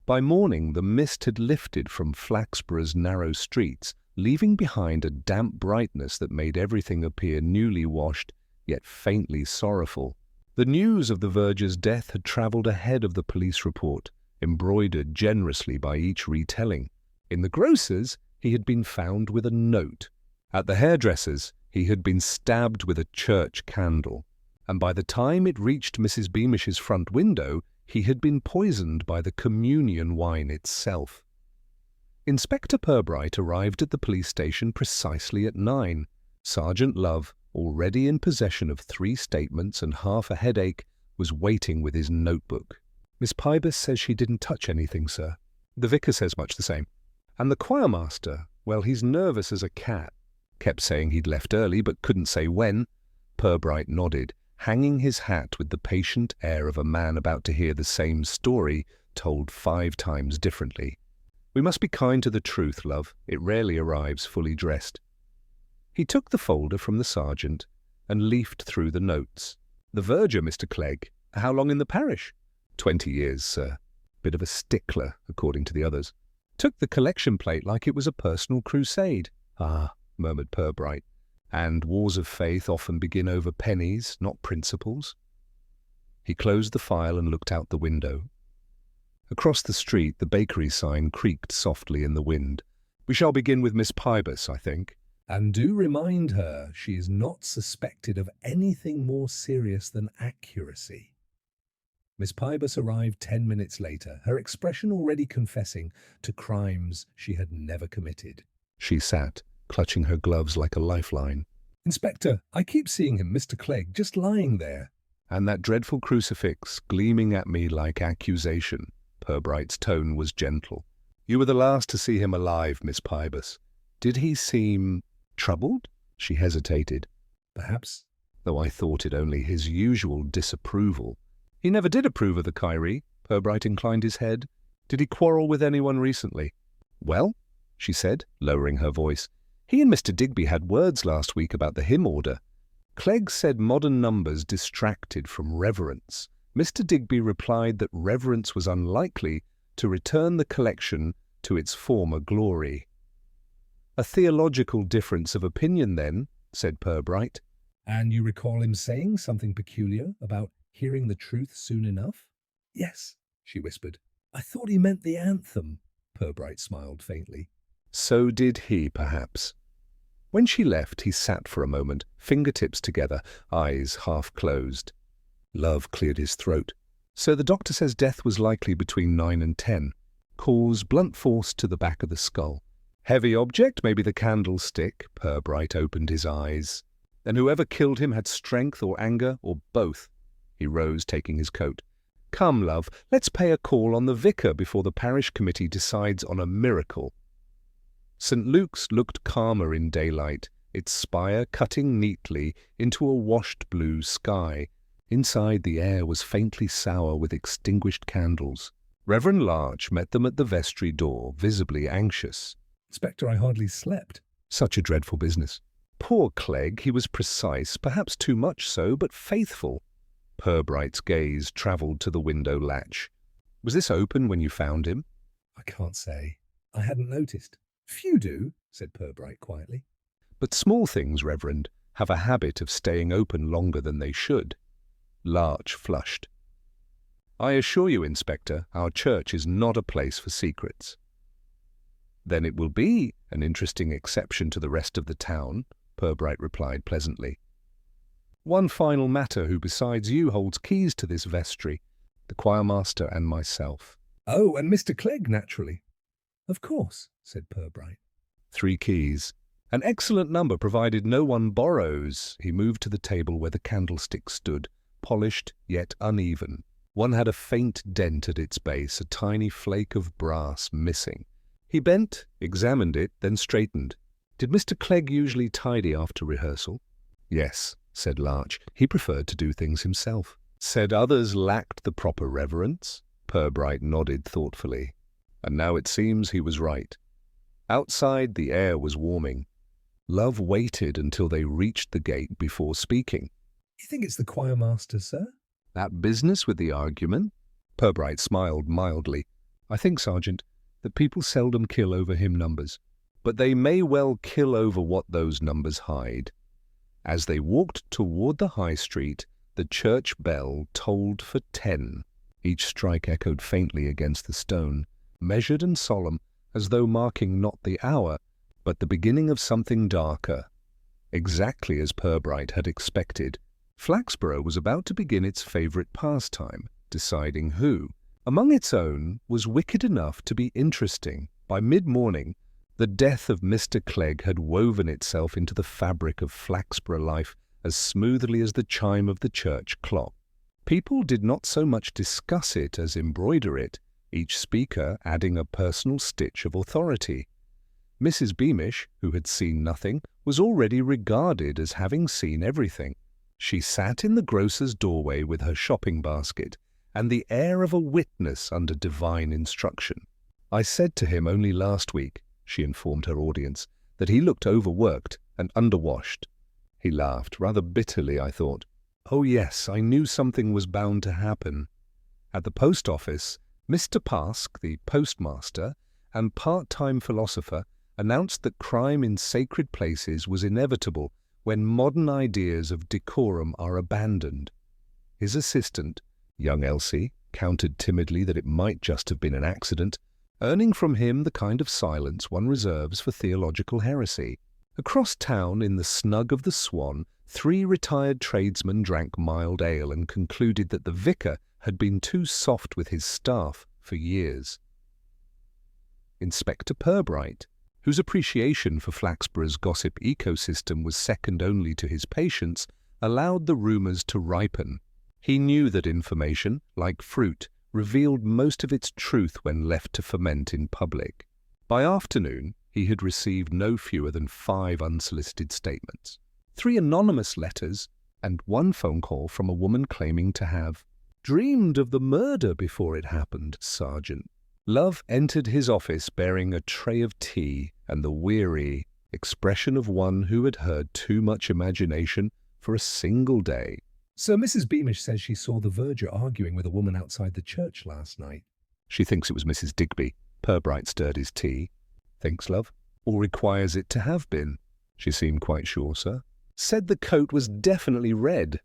By morning, the mist had lifted from Flaxborough's narrow streets, leaving behind a damp brightness that made everything appear newly washed, yet faintly sorrowful. The news of the verger's death had travelled ahead of the police report, embroidered generously by each retelling. In the grocer's, he had been found with a note. At the hairdresser's, he had been stabbed with a church candle. And by the time it reached Mrs. Beamish's front window, he had been poisoned by the communion wine itself. Inspector Purbright arrived at the police station precisely at 9. Sergeant Love, already in possession of 3 statements and half a headache, was waiting with his notebook. "Miss Pybus says she didn't touch anything, sir. The vicar says much the same. And the choirmaster, well, he's nervous as a cat. Kept saying he'd left early, but couldn't say when." Purbright nodded, hanging his hat with the patient air of a man about to hear the same story told 5 times differently. "We must be kind to the truth, love. It rarely arrives fully dressed." He took the folder from the sergeant and leafed through the notes. "The verger, Mr. Clegg. How long in the parish?" 20 years, sir. Bit of a stickler, according to the others. Took the collection plate like it was a personal crusade." "Ah," murmured Purbright. "And wars of faith often begin over pennies, not principles." He closed the file and looked out the window. Across the street, the bakery sign creaked softly in the wind. "We shall begin with Miss Pybus, I think. And do remind her she is not suspected of anything more serious than accuracy." Miss Pybus arrived 10 minutes later, her expression already confessing to crimes she had never committed. She sat, clutching her gloves like a lifeline. "Inspector, I keep seeing him, Mr. Clegg, just lying there." "And that dreadful crucifix gleaming at me like accusation." Purbright's tone was gentle. "You were the last to see him alive, Miss Pybus. Did he seem troubled?" She hesitated. "Perhaps, though I thought it only his usual disapproval." "He never did approve of the Kyrie." Purbright inclined his head. "Did he quarrel with anyone recently?" "Well," she said, lowering her voice, "he and Mr. Digby had words last week about the hymn order. Clegg said modern numbers distracted from reverence. Mr. Digby replied that reverence was unlikely to return the collection to its former glory." "A theological difference of opinion, then," said Purbright. "And you recall him saying something peculiar about hearing the truth soon enough?" "Yes," she whispered. "I thought he meant the anthem." Purbright smiled faintly. "So did he, perhaps." When she left, he sat for a moment, fingertips together, eyes half closed. Love cleared his throat. "So the doctor says death was likely between 9 and 10. Cause blunt force to the back of the skull. Heavy object, maybe the candlestick." Purbright opened his eyes. "Then whoever killed him had strength or anger, or both." He rose, taking his coat. "Come, love, let's pay a call on the vicar before the parish committee decides on a miracle." St. Luke's looked calmer in daylight, its spire cutting neatly into a washed blue sky. Inside, the air was faintly sour with extinguished candles. Reverend Larch met them at the vestry door, visibly anxious. "Inspector, I hardly slept." "Such a dreadful business." "Poor Clegg, he was precise, perhaps too much so, but faithful." Purbright's gaze travelled to the window latch. "Was this open when you found him?" "I can't say. I hadn't noticed." "Few do," said Purbright quietly. "But small things, Reverend, have a habit of staying open longer than they should." Larch flushed. "I assure you, Inspector, our church is not a place for secrets." "Then it will be an interesting exception to the rest of the town," Purbright replied pleasantly. "One final matter: who besides you holds keys to this vestry?" "The choirmaster and myself." "Oh, and Mr. Clegg, naturally." "Of course," said Purbright. 3 keys. An excellent number, provided no one borrows." He moved to the table where the candlestick stood, polished yet uneven. One had a faint dent at its base, a tiny flake of brass missing. He bent, examined it, then straightened. "Did Mr. Clegg usually tidy after rehearsal?" "Yes," said Larch. "He preferred to do things himself." "Said others lacked the proper reverence?" Purbright nodded thoughtfully. And now it seems he was right. Outside, the air was warming. Love waited until they reached the gate before speaking. "You think it's the choirmaster, sir?" "That business with the argument?" Purbright smiled mildly. I think, Sergeant, that people seldom kill over hymn numbers, but they may well kill over what those numbers hide. As they walked toward the high street, the church bell tolled for 10. Each strike echoed faintly against the stone, measured and solemn, as though marking not the hour, but the beginning of something darker. Exactly as Purbright had expected, Flaxborough was about to begin its favourite pastime, deciding who, among its own, was wicked enough to be interesting. By mid-morning, the death of Mr. Clegg had woven itself into the fabric of Flaxborough life as smoothly as the chime of the church clock. People did not so much discuss it as embroider it, each speaker adding a personal stitch of authority. Mrs. Beamish, who had seen nothing, was already regarded as having seen everything. She sat in the grocer's doorway with her shopping basket, and the air of a witness under divine instruction. "I said to him only last week," she informed her audience, "that he looked overworked and underwashed." He laughed, rather bitterly, I thought. Oh yes, I knew something was bound to happen. At the post office, Mr. Pask, the postmaster and part-time philosopher, announced that crime in sacred places was inevitable when modern ideas of decorum are abandoned. His assistant, young Elsie, countered timidly that it might just have been an accident, earning from him the kind of silence one reserves for theological heresy. Across town, in the snug of the Swan, 3 retired tradesmen drank mild ale and concluded that the vicar had been too soft with his staff for years. Inspector Purbright, whose appreciation for Flaxborough's gossip ecosystem was second only to his patience, allowed the rumours to ripen. He knew that information, like fruit, revealed most of its truth when left to ferment in public. By afternoon, he had received no fewer than 5 unsolicited statements, 3 anonymous letters, and 1 phone call from a woman claiming to have dreamed of the murder before it happened, Sergeant. Love entered his office bearing a tray of tea and the weary expression of one who had heard too much imagination for a single day. "So Mrs. Beamish says she saw the verger arguing with a woman outside the church last night." "She thinks it was Mrs. Digby." Purbright stirred his tea. "Thinks, love? Or requires it to have been?" "She seemed quite sure, sir. Said the coat was definitely red."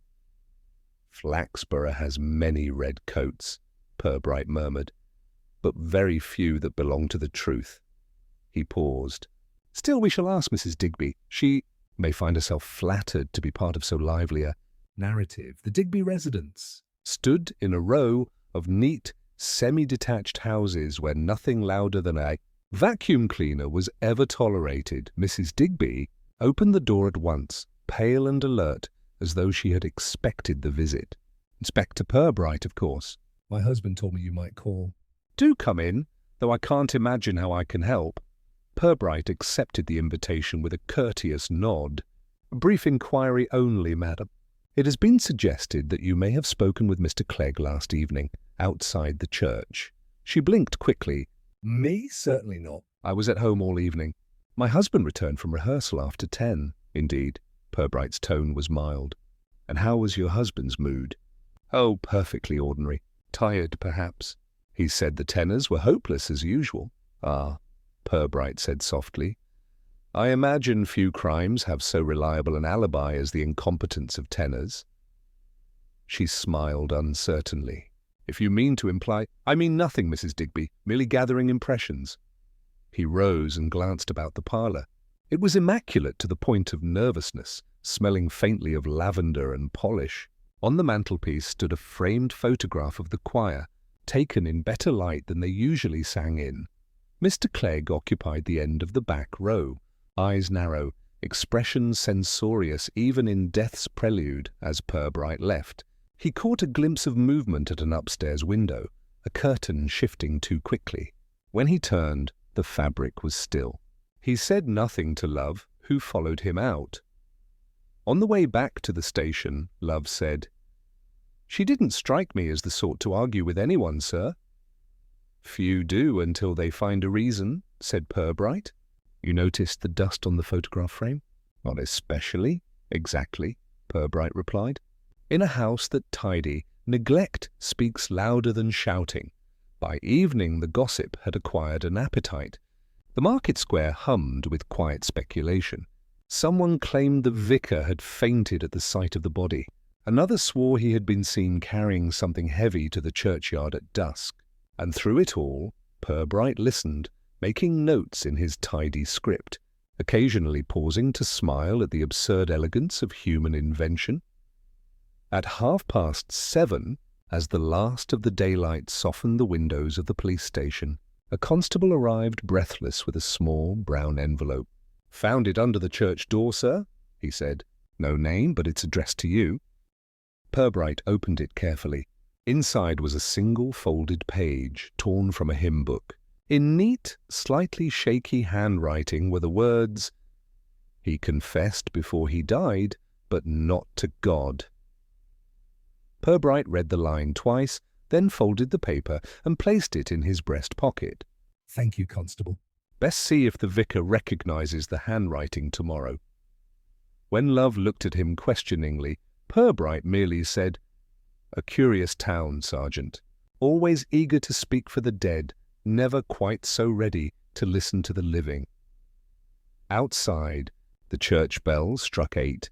"Flaxborough has many red coats," Purbright murmured, "but very few that belong to the truth." He paused. "Still, we shall ask Mrs. Digby. She may find herself flattered to be part of so lively a narrative." The Digby residence stood in a row of neat, semi-detached houses where nothing louder than a vacuum cleaner was ever tolerated. Mrs. Digby opened the door at once, pale and alert, as though she had expected the visit. "Inspector Purbright, of course. My husband told me you might call." "Do come in, though I can't imagine how I can help." Purbright accepted the invitation with a courteous nod. "A brief inquiry only, madam. It has been suggested that you may have spoken with Mr. Clegg last evening, outside the church." She blinked quickly. "Me? Certainly not. I was at home all evening. My husband returned from rehearsal after 10. "Indeed." Purbright's tone was mild. "And how was your husband's mood?" "Oh, perfectly ordinary. Tired, perhaps. He said the tenors were hopeless as usual." "Ah," Purbright said softly. "I imagine few crimes have so reliable an alibi as the incompetence of tenors." She smiled uncertainly. "If you mean to imply—" "I mean nothing, Mrs. Digby, merely gathering impressions." He rose and glanced about the parlour. It was immaculate to the point of nervousness, smelling faintly of lavender and polish. On the mantelpiece stood a framed photograph of the choir, taken in better light than they usually sang in. Mr. Clegg occupied the end of the back row, eyes narrow, expression censorious even in death's prelude. As Purbright left, he caught a glimpse of movement at an upstairs window, a curtain shifting too quickly. When he turned, the fabric was still. He said nothing to Love, who followed him out. On the way back to the station, Love said, "She didn't strike me as the sort to argue with anyone, sir." "Few do until they find a reason," said Purbright. "You noticed the dust on the photograph frame?" "Not especially." "Exactly," Purbright replied. "In a house that tidy, neglect speaks louder than shouting. By evening, the gossip had acquired an appetite. The market square hummed with quiet speculation. Someone claimed the vicar had fainted at the sight of the body. Another swore he had been seen carrying something heavy to the churchyard at dusk. And through it all, Purbright listened, making notes in his tidy script, occasionally pausing to smile at the absurd elegance of human invention. At 7:30, as the last of the daylight softened the windows of the police station, a constable arrived breathless with a small brown envelope. "Found it under the church door, sir," he said. "No name, but it's addressed to you." Purbright opened it carefully. Inside was a single folded page, torn from a hymn book. In neat, slightly shaky handwriting were the words, "He confessed before he died, but not to God." Purbright read the line twice, then folded the paper and placed it in his breast pocket. "Thank you, Constable." "Best see if the vicar recognizes the handwriting tomorrow." When Love looked at him questioningly, Purbright merely said, "A curious town, Sergeant. Always eager to speak for the dead, never quite so ready to listen to the living." Outside, the church bell struck 8,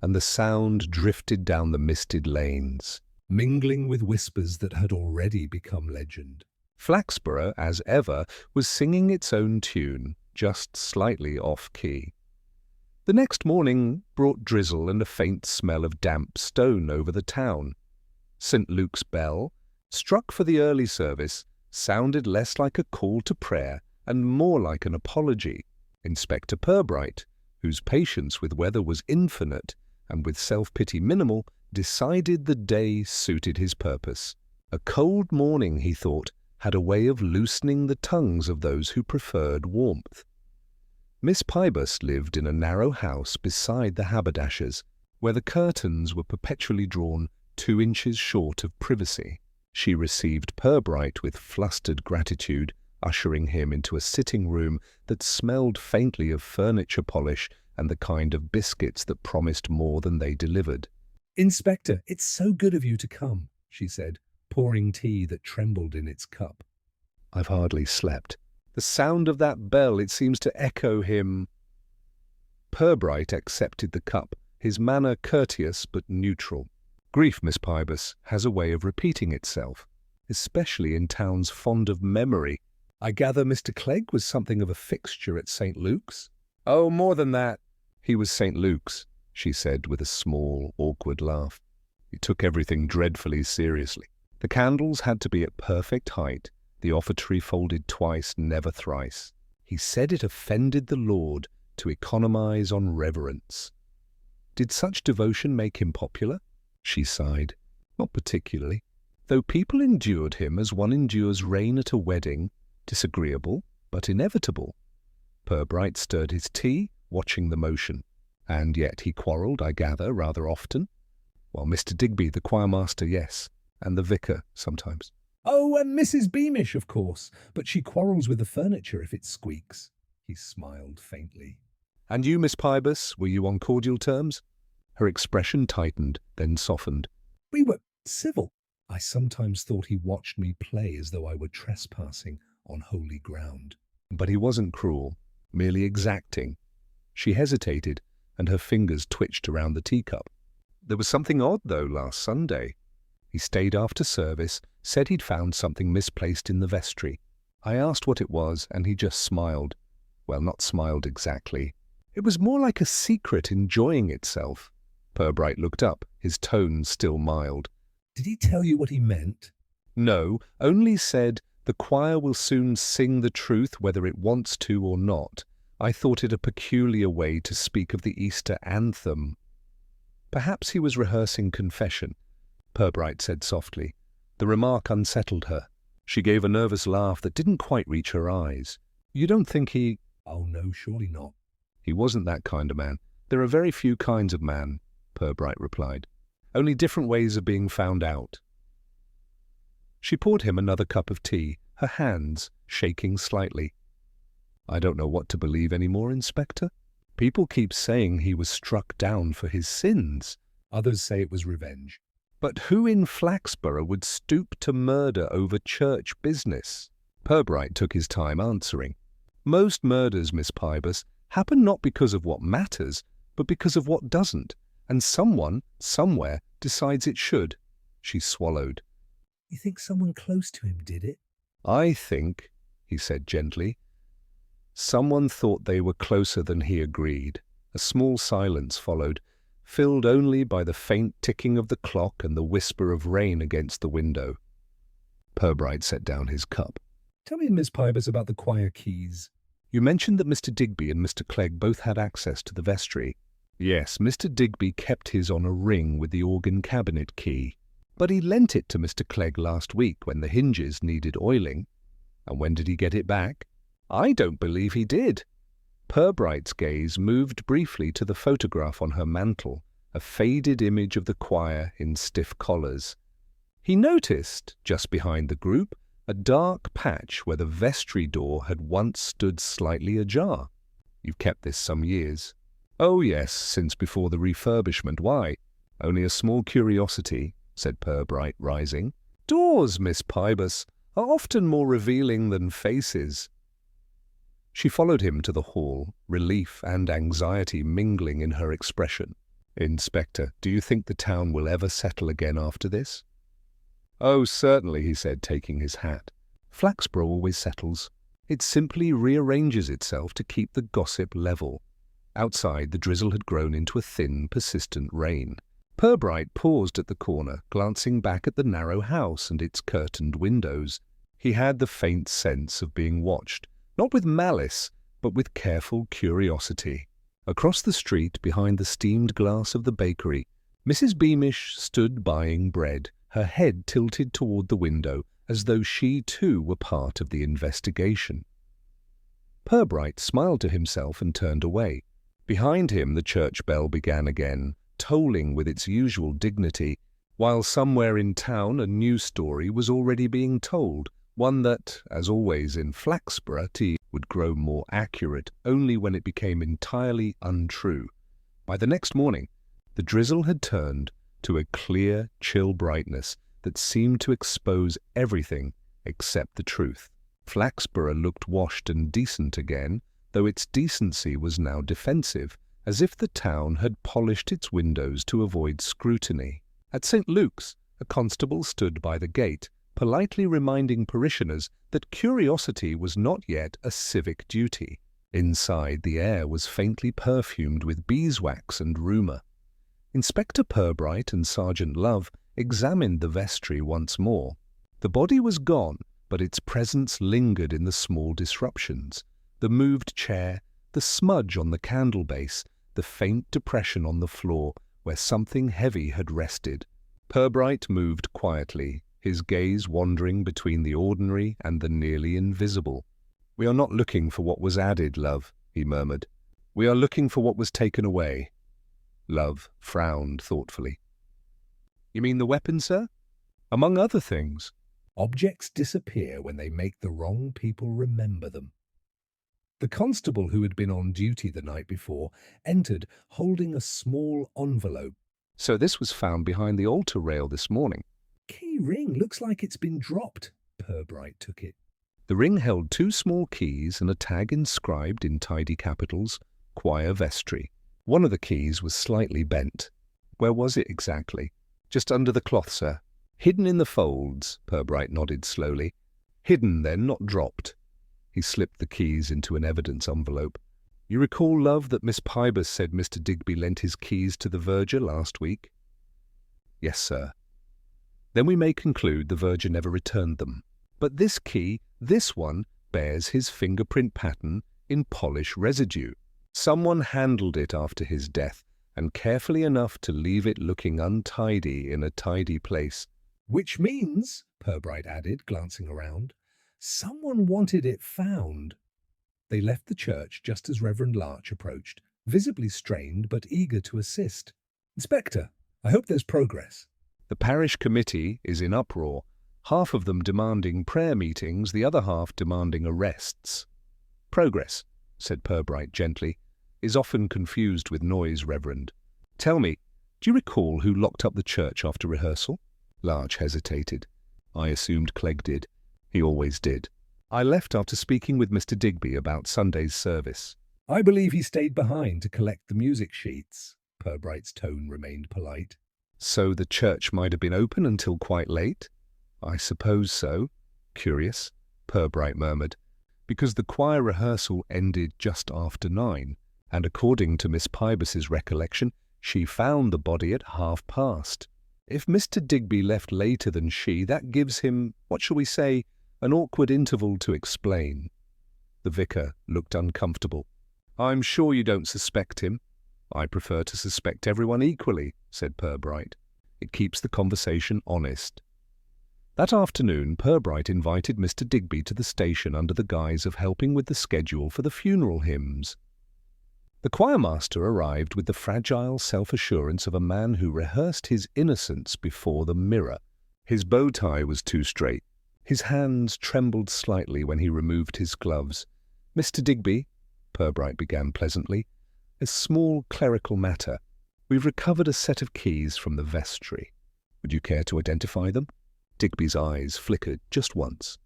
and the sound drifted down the misted lanes, mingling with whispers that had already become legend. Flaxborough, as ever, was singing its own tune, just slightly off-key. The next morning brought drizzle and a faint smell of damp stone over the town. St. Luke's bell, struck for the early service, sounded less like a call to prayer and more like an apology. Inspector Purbright, whose patience with weather was infinite and with self-pity minimal, decided the day suited his purpose. A cold morning, he thought, had a way of loosening the tongues of those who preferred warmth. Miss Pybus lived in a narrow house beside the haberdasher's, where the curtains were perpetually drawn 2 inches short of privacy. She received Purbright with flustered gratitude, ushering him into a sitting-room that smelled faintly of furniture polish and the kind of biscuits that promised more than they delivered. "Inspector, it's so good of you to come," she said, pouring tea that trembled in its cup. "I've hardly slept. The sound of that bell, it seems to echo him." Purbright accepted the cup, his manner courteous but neutral. Grief, Miss Pybus, has a way of repeating itself, especially in towns fond of memory. I gather Mr. Clegg was something of a fixture at St. Luke's? "Oh, more than that. He was St. Luke's," she said with a small, awkward laugh. "He took everything dreadfully seriously. The candles had to be at perfect height, the offertory folded twice, never thrice. He said it offended the Lord to economize on reverence." "Did such devotion make him popular?" She sighed. "Not particularly, though people endured him as one endures rain at a wedding, disagreeable but inevitable." Purbright stirred his tea, watching the motion. "And yet he quarrelled, I gather, rather often?" "Well, Mr. Digby, the choirmaster, yes, and the vicar sometimes." "Oh, and Mrs. Beamish, of course, but she quarrels with the furniture if it squeaks." He smiled faintly. "And you, Miss Pybus, were you on cordial terms?" Her expression tightened, then softened. "We were civil. I sometimes thought he watched me play as though I were trespassing on holy ground." "But he wasn't cruel, merely exacting." She hesitated, and her fingers twitched around the teacup. "There was something odd, though, last Sunday. He stayed after service, said he'd found something misplaced in the vestry. I asked what it was, and he just smiled. Well, not smiled exactly. It was more like a secret enjoying itself." Purbright looked up, his tone still mild. "Did he tell you what he meant?" "No, only said, 'The choir will soon sing the truth whether it wants to or not.' I thought it a peculiar way to speak of the Easter anthem." "Perhaps he was rehearsing confession," Purbright said softly. The remark unsettled her. She gave a nervous laugh that didn't quite reach her eyes. "You don't think he—" "Oh, no, surely not." "He wasn't that kind of man. There are very few kinds of man," Purbright replied. "Only different ways of being found out." She poured him another cup of tea, her hands shaking slightly. "I don't know what to believe any more, Inspector. People keep saying he was struck down for his sins. Others say it was revenge." But who in Flaxborough would stoop to murder over church business? Purbright took his time answering. Most murders, Miss Pybus, happen not because of what matters, but because of what doesn't, and someone, somewhere, decides it should. She swallowed. You think someone close to him did it? I think, he said gently. Someone thought they were closer than he agreed. A small silence followed, filled only by the faint ticking of the clock and the whisper of rain against the window. Purbright set down his cup. Tell me, Miss Pybus, about the choir keys. You mentioned that Mr. Digby and Mr. Clegg both had access to the vestry. Yes, Mr. Digby kept his on a ring with the organ cabinet key, but he lent it to Mr. Clegg last week when the hinges needed oiling. And when did he get it back? I don't believe he did. Purbright's gaze moved briefly to the photograph on her mantel, a faded image of the choir in stiff collars. He noticed, just behind the group, a dark patch where the vestry door had once stood slightly ajar. You've kept this some years. Oh yes, since before the refurbishment. Why? Only a small curiosity, said Purbright, rising. Doors, Miss Pybus, are often more revealing than faces. She followed him to the hall, relief and anxiety mingling in her expression. Inspector, do you think the town will ever settle again after this? Oh, certainly, he said, taking his hat. Flaxborough always settles. It simply rearranges itself to keep the gossip level. Outside, the drizzle had grown into a thin, persistent rain. Purbright paused at the corner, glancing back at the narrow house and its curtained windows. He had the faint sense of being watched, not with malice, but with careful curiosity. Across the street, behind the steamed glass of the bakery, Mrs. Beamish stood buying bread, her head tilted toward the window, as though she too were part of the investigation. Purbright smiled to himself and turned away. Behind him the church bell began again, tolling with its usual dignity, while somewhere in town a new story was already being told, one that, as always in Flaxborough, would grow more accurate only when it became entirely untrue. By the next morning, the drizzle had turned to a clear, chill brightness that seemed to expose everything except the truth. Flaxborough looked washed and decent again, though its decency was now defensive, as if the town had polished its windows to avoid scrutiny. At St. Luke's, a constable stood by the gate, politely reminding parishioners that curiosity was not yet a civic duty. Inside, the air was faintly perfumed with beeswax and rumour. Inspector Purbright and Sergeant Love examined the vestry once more. The body was gone, but its presence lingered in the small disruptions. The moved chair, the smudge on the candle base, the faint depression on the floor where something heavy had rested. Purbright moved quietly, his gaze wandering between the ordinary and the nearly invisible. "We are not looking for what was added, Love," he murmured. "We are looking for what was taken away." Love frowned thoughtfully. "You mean the weapon, sir?" "Among other things." Objects disappear when they make the wrong people remember them. The constable who had been on duty the night before entered holding a small envelope. "So this was found behind the altar rail this morning." Key ring looks like it's been dropped. Purbright took it. The ring held 2 small keys and a tag inscribed in tidy capitals, Choir Vestry. One of the keys was slightly bent. Where was it exactly? "Just under the cloth, sir." "Hidden in the folds," Purbright nodded slowly. "Hidden, then, not dropped." He slipped the keys into an evidence envelope. "You recall, Love, that Miss Pybus said Mr. Digby lent his keys to the verger last week?" "Yes, sir." "Then we may conclude the verger never returned them. But this key, this one, bears his fingerprint pattern in polish residue. Someone handled it after his death, and carefully enough to leave it looking untidy in a tidy place." "Which means," Purbright added, glancing around, "someone wanted it found." They left the church just as Reverend Larch approached, visibly strained but eager to assist. "Inspector, I hope there's progress." "The parish committee is in uproar, half of them demanding prayer meetings, the other half demanding arrests." "Progress," said Purbright gently, "is often confused with noise, Reverend. Tell me, Do you recall who locked up the church after rehearsal? Larch hesitated. I assumed Clegg did. He always did. I left after speaking with Mr. Digby about Sunday's service. I believe he stayed behind to collect the music sheets. Purbright's tone remained polite. So the church might have been open until quite late? I suppose so. Curious, Purbright murmured, because the choir rehearsal ended just after 9, and according to Miss Pybus's recollection, she found the body at past. If Mr. Digby left later than she, that gives him, what shall we say, an awkward interval to explain. The vicar looked uncomfortable. I'm sure you don't suspect him. I prefer to suspect everyone equally, said Purbright. It keeps the conversation honest. That afternoon, Purbright invited Mr. Digby to the station under the guise of helping with the schedule for the funeral hymns. The choirmaster arrived with the fragile self-assurance of a man who rehearsed his innocence before the mirror. His bow tie was too straight. His hands trembled slightly when he removed his gloves. Mr. Digby, Purbright began pleasantly, a small clerical matter. We've recovered a set of keys from the vestry. Would you care to identify them? Digby's eyes flickered just once.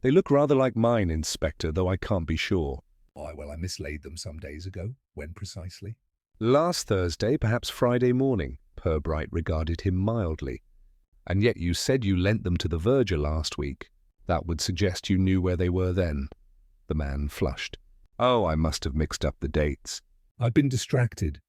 They look rather like mine, Inspector, though I can't be sure. Oh, well, I mislaid them some days ago. When precisely? Last Thursday, perhaps Friday morning, Purbright regarded him mildly. And yet you said you lent them to the verger last week. That would suggest you knew where they were then. The man flushed. Oh, I must have mixed up the dates. I've been distracted.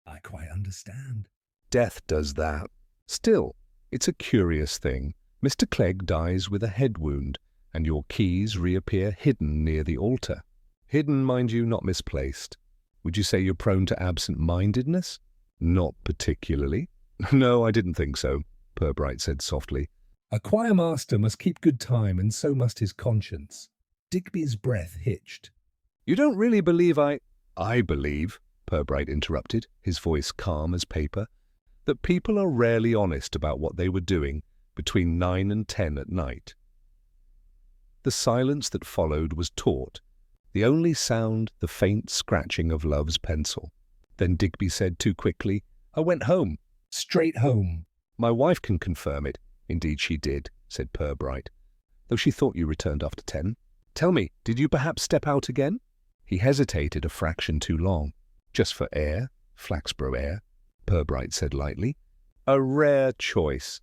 I quite understand. Death does that. Still, it's a curious thing. Mr. Clegg dies with a head wound, and your keys reappear hidden near the altar. Hidden, mind you, not misplaced. Would you say you're prone to absent-mindedness? Not particularly. No, I didn't think so, Purbright said softly. A choirmaster must keep good time, and so must his conscience. Digby's breath hitched. You don't really believe I believe, Purbright interrupted, his voice calm as paper, that people are rarely honest about what they were doing between 9 and 10 at night. The silence that followed was taut, the only sound the faint scratching of Love's pencil. Then Digby said too quickly, I went home. Straight home. My wife can confirm it. Indeed she did, said Purbright, though she thought you returned after 10. Tell me, did you perhaps step out again? He hesitated a fraction too long. Just for air, Flaxborough air, Purbright said lightly. A rare choice.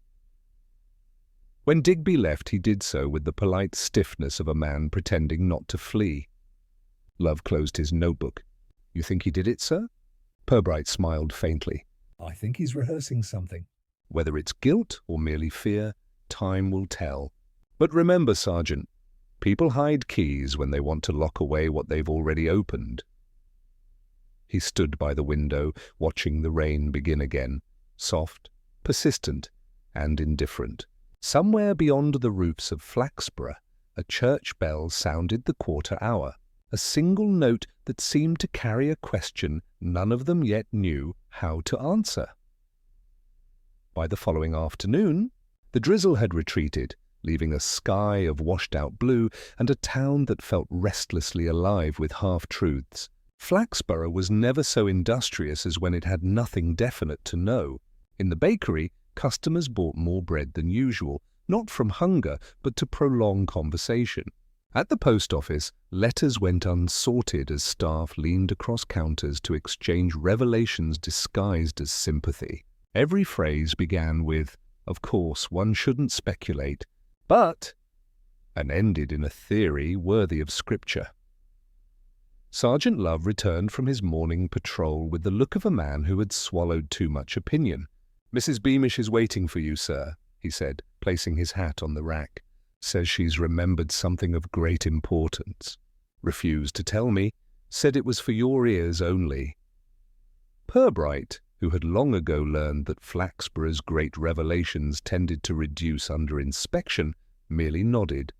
When Digby left, he did so with the polite stiffness of a man pretending not to flee. Love closed his notebook. You think he did it, sir? Purbright smiled faintly. I think he's rehearsing something. Whether it's guilt or merely fear, time will tell. But remember, Sergeant, people hide keys when they want to lock away what they've already opened. He stood by the window, watching the rain begin again, soft, persistent, and indifferent. Somewhere beyond the roofs of Flaxborough, a church bell sounded the quarter hour, a single note that seemed to carry a question none of them yet knew how to answer. By the following afternoon, the drizzle had retreated, leaving a sky of washed-out blue and a town that felt restlessly alive with half-truths. Flaxborough was never so industrious as when it had nothing definite to know. In the bakery, customers bought more bread than usual, not from hunger, but to prolong conversation. At the post office, letters went unsorted as staff leaned across counters to exchange revelations disguised as sympathy. Every phrase began with, of course, one shouldn't speculate, but, and ended in a theory worthy of scripture. Sergeant Love returned from his morning patrol with the look of a man who had swallowed too much opinion. Mrs. Beamish is waiting for you, sir, he said, placing his hat on the rack. Says she's remembered something of great importance. Refused to tell me, said it was for your ears only. Purbright, who had long ago learned that Flaxborough's great revelations tended to reduce under inspection, merely nodded.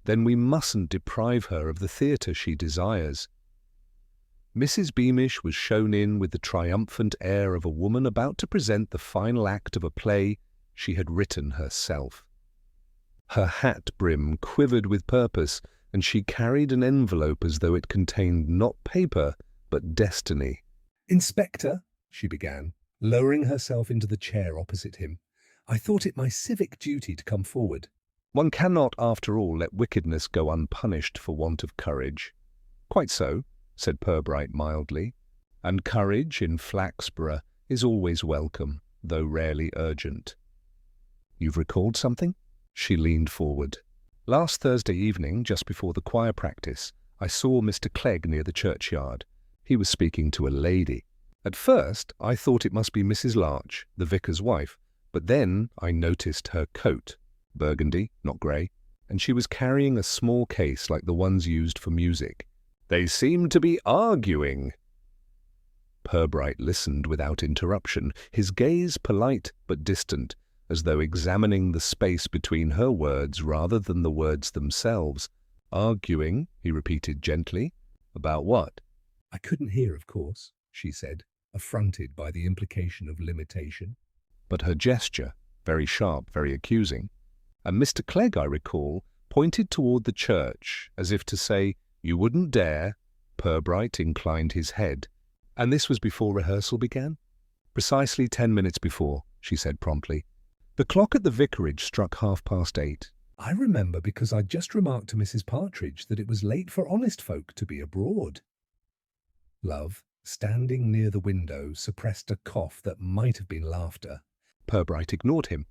Then we mustn't deprive her of the theatre she desires. Mrs. Beamish was shown in with the triumphant air of a woman about to present the final act of a play she had written herself. Her hat brim quivered with purpose, and she carried an envelope as though it contained not paper, but destiny. Inspector, she began, lowering herself into the chair opposite him. I thought it my civic duty to come forward. One cannot, after all, let wickedness go unpunished for want of courage. Quite so, said Purbright mildly, and courage in Flaxborough is always welcome, though rarely urgent. You've recalled something? She leaned forward. Last Thursday evening, just before the choir practice, I saw Mr. Clegg near the churchyard. He was speaking to a lady. At first, I thought it must be Mrs. Larch, the vicar's wife, but then I noticed her coat, burgundy, not grey, and she was carrying a small case like the ones used for music. They seemed to be arguing. Purbright listened without interruption, his gaze polite but distant, as though examining the space between her words rather than the words themselves. Arguing, he repeated gently. About what? I couldn't hear, of course, she said, affronted by the implication of limitation. But her gesture, very sharp, very accusing, and Mr. Clegg, I recall, pointed toward the church, as if to say, "You wouldn't dare." Purbright inclined his head. And this was before rehearsal began? Precisely 10 minutes before, she said promptly. The clock at the vicarage struck 8:30. I remember because I'd just remarked to Mrs. Partridge that it was late for honest folk to be abroad. Love, standing near the window, suppressed a cough that might have been laughter. Purbright ignored him.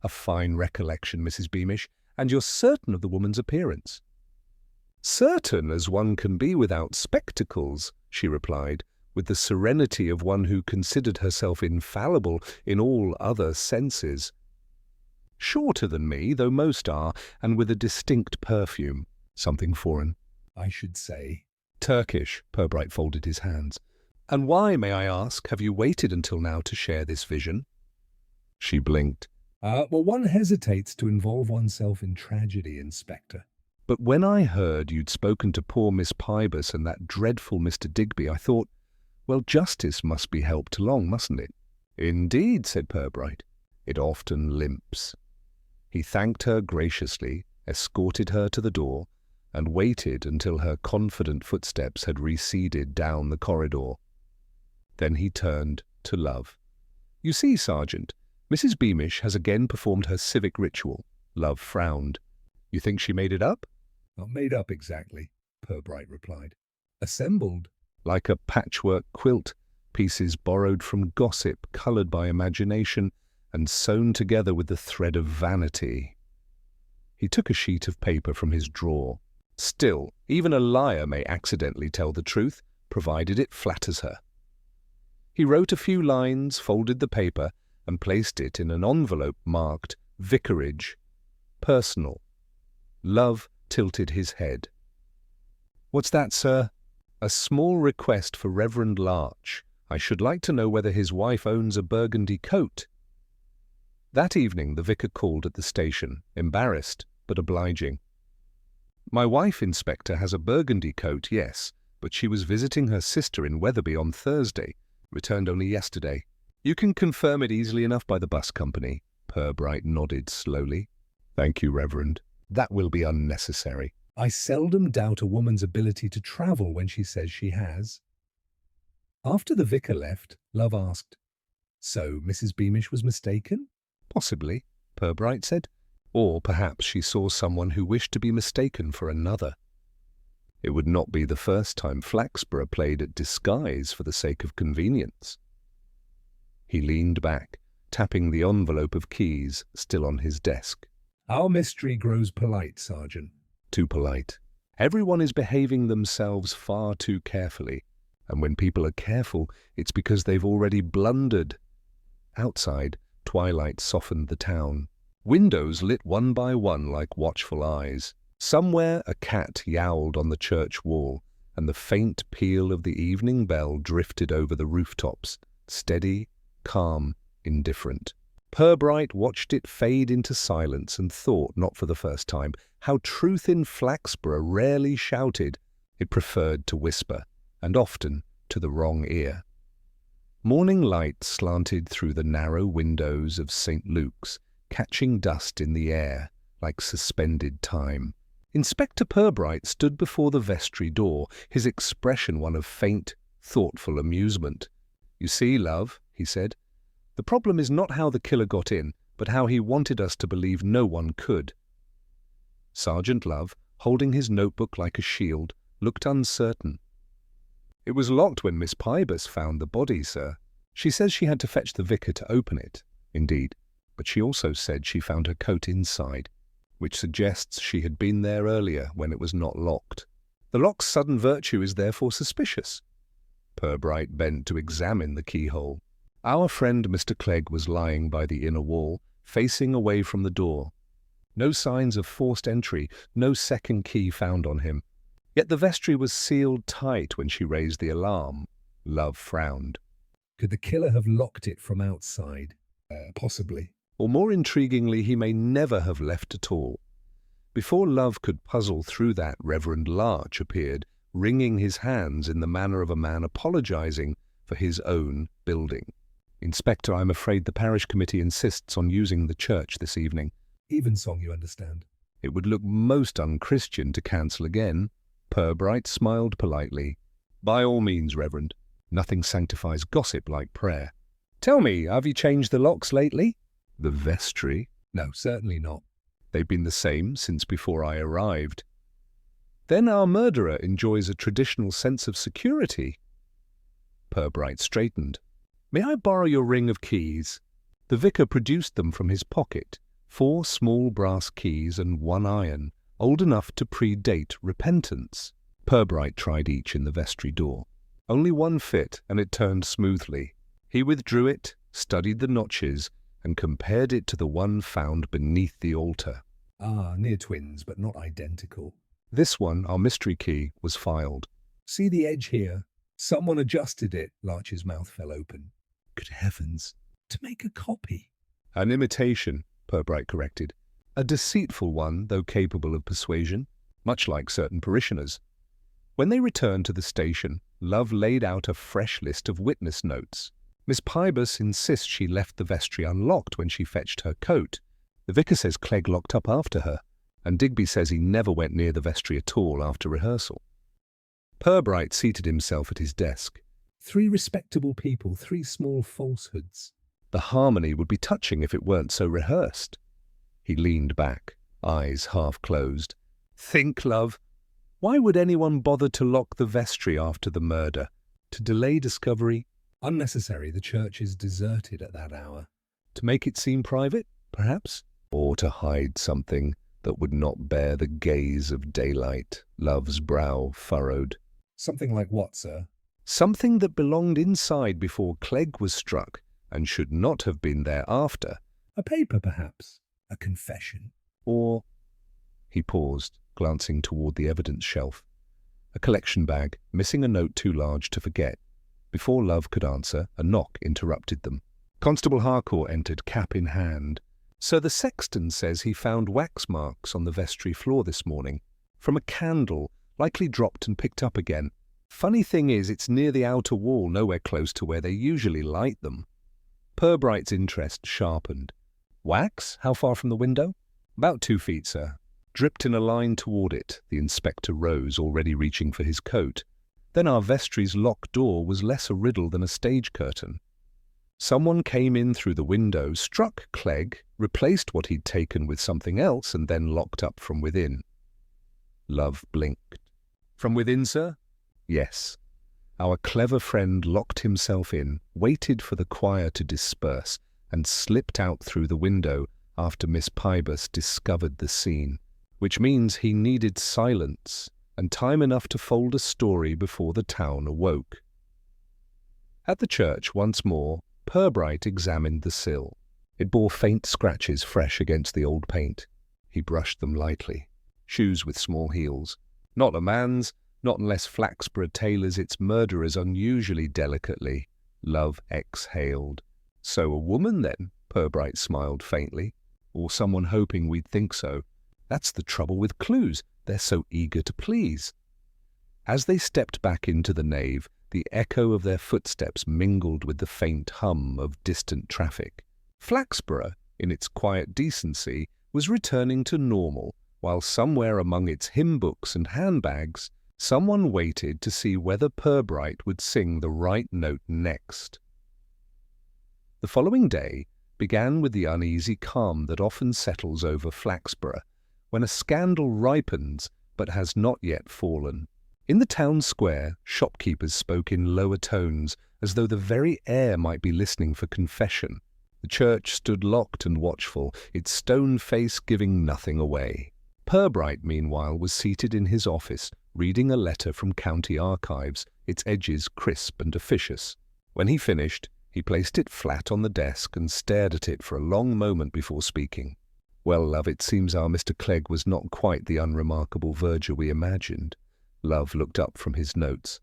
A fine recollection, Mrs. Beamish, and you're certain of the woman's appearance. Certain as one can be without spectacles, she replied, with the serenity of one who considered herself infallible in all other senses. Shorter than me, though most are, and with a distinct perfume, something foreign. I should say. Turkish, Purbright folded his hands. And why, may I ask, have you waited until now to share this vision? She blinked. Well, one hesitates to involve oneself in tragedy, Inspector. But when I heard you'd spoken to poor Miss Pybus and that dreadful Mr. Digby, I thought, well, justice must be helped along, mustn't it? Indeed, said Purbright. It often limps. He thanked her graciously, escorted her to the door, and waited until her confident footsteps had receded down the corridor. Then he turned to Love. You see, Sergeant, Mrs. Beamish has again performed her civic ritual. Love frowned. You think she made it up? Not made up exactly, Purbright replied. Assembled. Like a patchwork quilt, pieces borrowed from gossip, coloured by imagination, and sewn together with the thread of vanity. He took a sheet of paper from his drawer. Still, even a liar may accidentally tell the truth, provided it flatters her. He wrote a few lines, folded the paper, and placed it in an envelope marked Vicarage, Personal. Love tilted his head. What's that, sir? A small request for Reverend Larch. I should like to know whether his wife owns a burgundy coat. That evening the vicar called at the station, embarrassed but obliging. My wife, Inspector, has a burgundy coat, yes, but she was visiting her sister in Wetherby on Thursday, returned only yesterday. You can confirm it easily enough by the bus company. Purbright nodded slowly. Thank you, Reverend. That will be unnecessary. I seldom doubt a woman's ability to travel when she says she has. After the vicar left, Love asked, So Mrs. Beamish was mistaken? Possibly, Purbright said. Or perhaps she saw someone who wished to be mistaken for another. It would not be the first time Flaxborough played at disguise for the sake of convenience. He leaned back, tapping the envelope of keys still on his desk. Our mystery grows polite, Sergeant. Too polite. Everyone is behaving themselves far too carefully, and when people are careful, it's because they've already blundered. Outside, twilight softened the town. Windows lit one by one like watchful eyes. Somewhere a cat yowled on the church wall, and the faint peal of the evening bell drifted over the rooftops, steady, calm, indifferent. Purbright watched it fade into silence and thought, not for the first time, how truth in Flaxborough rarely shouted. It preferred to whisper, and often to the wrong ear. Morning light slanted through the narrow windows of St. Luke's, catching dust in the air like suspended time. Inspector Purbright stood before the vestry door, his expression one of faint, thoughtful amusement. You see, Love, he said, The problem is not how the killer got in, but how he wanted us to believe no one could. Sergeant Love, holding his notebook like a shield, looked uncertain. It was locked when Miss Pybus found the body, sir. She says she had to fetch the vicar to open it. Indeed, but she also said she found her coat inside, which suggests she had been there earlier when it was not locked. The lock's sudden virtue is therefore suspicious. Purbright bent to examine the keyhole. Our friend Mr. Clegg was lying by the inner wall, facing away from the door. No signs of forced entry, no second key found on him. Yet the vestry was sealed tight when she raised the alarm. Love frowned. Could the killer have locked it from outside? Possibly. Or more intriguingly, he may never have left at all. Before Love could puzzle through that, Reverend Larch appeared, wringing his hands in the manner of a man apologizing for his own building. Inspector, I'm afraid the parish committee insists on using the church this evening. Evensong, you understand. It would look most unchristian to cancel again. Purbright smiled politely. By all means, Reverend. Nothing sanctifies gossip like prayer. Tell me, have you changed the locks lately? The vestry? No, certainly not. They've been the same since before I arrived. Then our murderer enjoys a traditional sense of security. Purbright straightened. May I borrow your ring of keys? The vicar produced them from his pocket, 4 small brass keys and 1 iron, old enough to predate repentance. Purbright tried each in the vestry door. Only one fit, and it turned smoothly. He withdrew it, studied the notches, and compared it to the one found beneath the altar. Ah, near twins, but not identical. This one, our mystery key, was filed. See the edge here? Someone adjusted it. Larch's mouth fell open. Good heavens. To make a copy. An imitation, Purbright corrected. A deceitful one, though capable of persuasion, much like certain parishioners. When they returned to the station, Love laid out a fresh list of witness notes. Miss Pybus insists she left the vestry unlocked when she fetched her coat. The vicar says Clegg locked up after her, and Digby says he never went near the vestry at all after rehearsal. Purbright seated himself at his desk. 3 respectable people, 3 small falsehoods. The harmony would be touching if it weren't so rehearsed. He leaned back, eyes half closed. Think, Love. Why would anyone bother to lock the vestry after the murder? To delay discovery? Unnecessary. The church is deserted at that hour. To make it seem private, perhaps? Or to hide something that would not bear the gaze of daylight? Love's brow furrowed. Something like what, sir? Something that belonged inside before Clegg was struck, and should not have been there after. A paper, perhaps. A confession. Or... He paused, glancing toward the evidence shelf. A collection bag, missing a note too large to forget. Before Love could answer, a knock interrupted them. Constable Harcourt entered, cap in hand. Sir, the sexton says he found wax marks on the vestry floor this morning. From a candle, likely dropped and picked up again. Funny thing is, it's near the outer wall, nowhere close to where they usually light them. Purbright's interest sharpened. Wax? How far from the window? About 2 feet, sir. Dripped in a line toward it, the inspector rose, already reaching for his coat. Then our vestry's locked door was less a riddle than a stage curtain. Someone came in through the window, struck Clegg, replaced what he'd taken with something else, and then locked up from within. Love blinked. From within, sir? Yes. Our clever friend locked himself in, waited for the choir to disperse, and slipped out through the window after Miss Pybus discovered the scene, which means he needed silence and time enough to fold a story before the town awoke. At the church once more, Purbright examined the sill. It bore faint scratches fresh against the old paint. He brushed them lightly. Shoes with small heels. Not a man's, not unless Flaxborough tailors its murderers unusually delicately. Love exhaled. So a woman, then? Purbright smiled faintly. Or someone hoping we'd think so. That's the trouble with clues. They're so eager to please. As they stepped back into the nave, the echo of their footsteps mingled with the faint hum of distant traffic. Flaxborough, in its quiet decency, was returning to normal, while somewhere among its hymn books and handbags, someone waited to see whether Purbright would sing the right note next. The following day began with the uneasy calm that often settles over Flaxborough when a scandal ripens but has not yet fallen. In the town square, shopkeepers spoke in lower tones, as though the very air might be listening for confession. The church stood locked and watchful, its stone face giving nothing away. Purbright, meanwhile, was seated in his office, reading a letter from county archives, its edges crisp and officious. When he finished, he placed it flat on the desk and stared at it for a long moment before speaking. "Well, love, it seems our Mr. Clegg was not quite the unremarkable verger we imagined." Love looked up from his notes.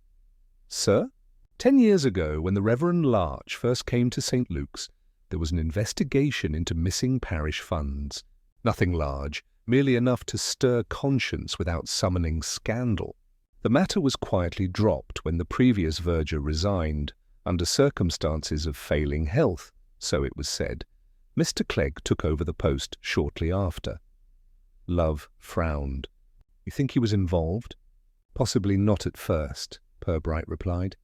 "Sir? 10 years ago, when the Reverend Larch first came to St. Luke's, there was an investigation into missing parish funds. Nothing large, merely enough to stir conscience without summoning scandal. The matter was quietly dropped when the previous verger resigned, under circumstances of failing health, so it was said. Mr. Clegg took over the post shortly after." Love frowned. "You think he was involved?" "Possibly not at first," Purbright replied.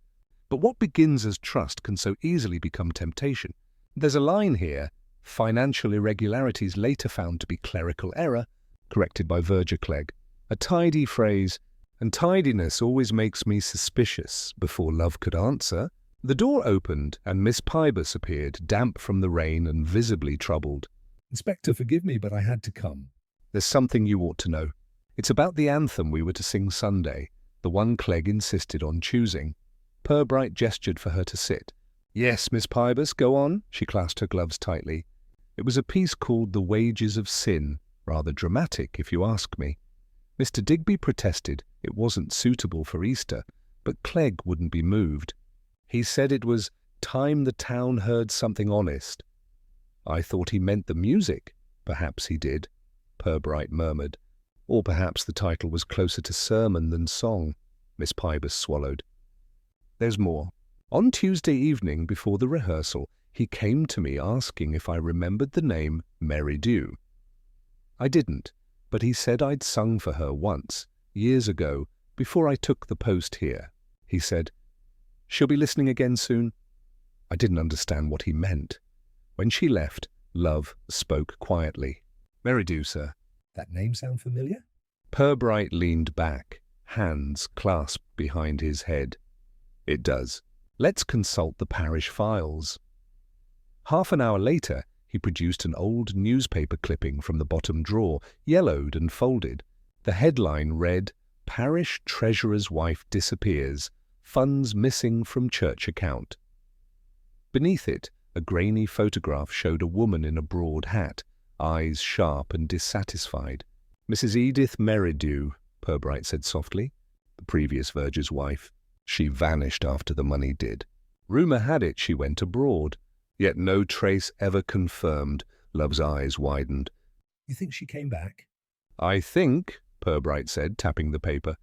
"But what begins as trust can so easily become temptation. There's a line here, 'financial irregularities later found to be clerical error,'" corrected by Verger Clegg. "A tidy phrase, and tidiness always makes me suspicious." Before Love could answer, the door opened and Miss Pybus appeared, damp from the rain and visibly troubled. "Inspector, forgive me, but I had to come." "There's something you ought to know. It's about the anthem we were to sing Sunday, the one Clegg insisted on choosing." Purbright gestured for her to sit. "Yes, Miss Pybus, go on." She clasped her gloves tightly. "It was a piece called The Wages of Sin, rather dramatic, if you ask me. Mr. Digby protested it wasn't suitable for Easter, but Clegg wouldn't be moved. He said it was time the town heard something honest." "I thought he meant the music." "Perhaps he did," Purbright murmured. "Or perhaps the title was closer to sermon than song." Miss Pybus swallowed. "There's more. On Tuesday evening before the rehearsal, he came to me asking if I remembered the name Merry Dew. I didn't, but he said I'd sung for her once, years ago, before I took the post here. He said, 'She'll be listening again soon.' I didn't understand what he meant. When she left, Love spoke quietly. 'Merry Dew, sir.' That name sound familiar? Purbright leaned back, hands clasped behind his head. "It does. Let's consult the parish files." Half an hour later, he produced an old newspaper clipping from the bottom drawer, yellowed and folded. The headline read, "Parish Treasurer's Wife Disappears. Funds Missing from Church Account." Beneath it, a grainy photograph showed a woman in a broad hat, eyes sharp and dissatisfied. "Mrs. Edith Merridew," Purbright said softly, "the previous verger's wife. She vanished after the money did. Rumour had it she went abroad, yet no trace ever confirmed." Love's eyes widened. "You think she came back?" "I think," Purbright said, tapping the paper,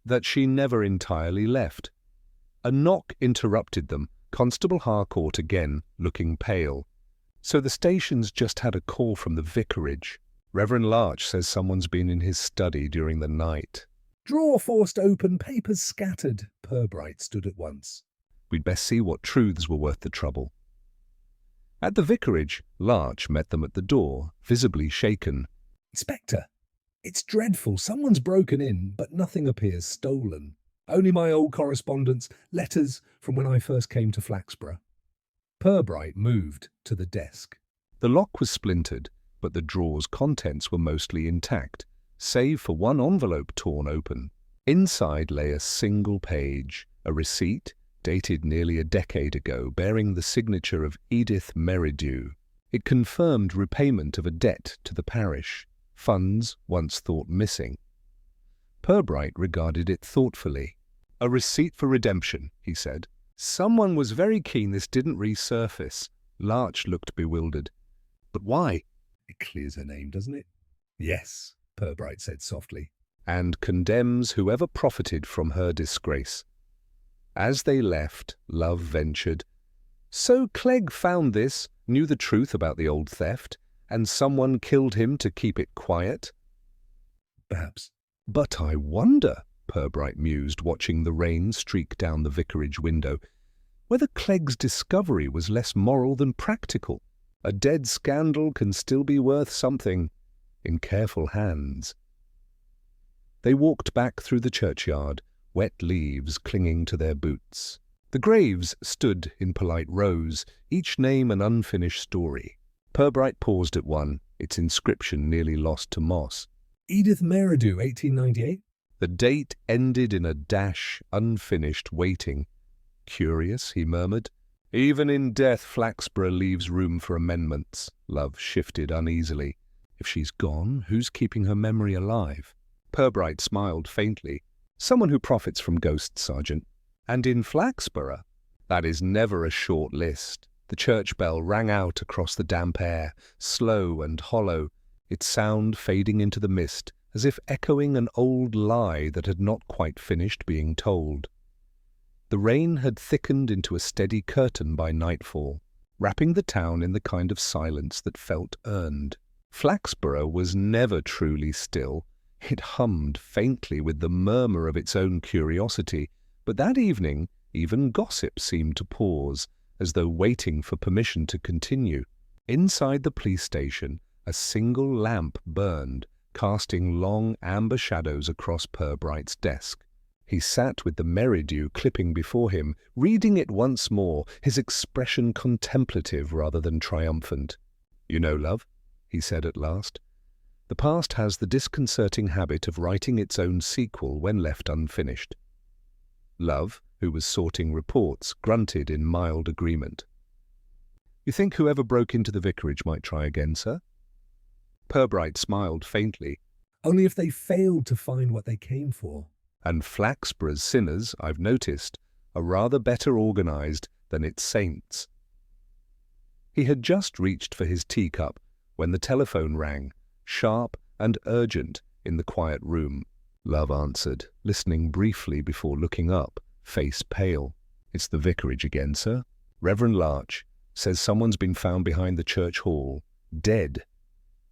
"that she never entirely left." A knock interrupted them, Constable Harcourt again, looking pale. "So the station's just had a call from the vicarage. Reverend Larch says someone's been in his study during the night." "Drawer forced open, papers scattered," Purbright stood at once. "We'd best see what truths were worth the trouble." At the vicarage, Larch met them at the door, visibly shaken. "Inspector, it's dreadful. Someone's broken in, but nothing appears stolen. Only my old correspondence, letters from when I first came to Flaxborough." Purbright moved to the desk. The lock was splintered, but the drawer's contents were mostly intact, save for one envelope torn open. Inside lay a single page, a receipt dated nearly a decade ago, bearing the signature of Edith Merridew. It confirmed repayment of a debt to the parish, funds once thought missing. Purbright regarded it thoughtfully. "A receipt for redemption," he said. "Someone was very keen this didn't resurface." Larch looked bewildered. "But why?" "It clears her name, doesn't it?" "Yes," Purbright said softly. "And condemns whoever profited from her disgrace." As they left, Love ventured, "So Clegg found this, knew the truth about the old theft, and someone killed him to keep it quiet?" "Perhaps." "But I wonder," Purbright mused, watching the rain streak down the vicarage window, whether Clegg's discovery was less moral than practical. A dead scandal can still be worth something in careful hands. They walked back through the churchyard, wet leaves clinging to their boots. The graves stood in polite rows, each name an unfinished story. Purbright paused at one, its inscription nearly lost to moss. Edith Meridew, 1898? The date ended in a dash, unfinished, waiting. Curious, he murmured. Even in death, Flaxborough leaves room for amendments. Love shifted uneasily. If she's gone, who's keeping her memory alive? Purbright smiled faintly. Someone who profits from ghosts, Sergeant. And in Flaxborough? That is never a short list. The church bell rang out across the damp air, slow and hollow, its sound fading into the mist, as if echoing an old lie that had not quite finished being told. The rain had thickened into a steady curtain by nightfall, wrapping the town in the kind of silence that felt earned. Flaxborough was never truly still. It hummed faintly with the murmur of its own curiosity, but that evening even gossip seemed to pause, as though waiting for permission to continue. Inside the police station, a single lamp burned, casting long amber shadows across Purbright's desk. He sat with the Meridew clipping before him, reading it once more, his expression contemplative rather than triumphant. "You know, love," he said at last, "the past has the disconcerting habit of writing its own sequel when left unfinished." Love, who was sorting reports, grunted in mild agreement. "You think whoever broke into the vicarage might try again, sir?" Purbright smiled faintly. Only if they failed to find what they came for. And Flaxborough's sinners, I've noticed, are rather better organized than its saints. He had just reached for his teacup when the telephone rang, sharp and urgent, in the quiet room. Love answered, listening briefly before looking up, face pale. "It's the vicarage again, sir. Reverend Larch says someone's been found behind the church hall, dead."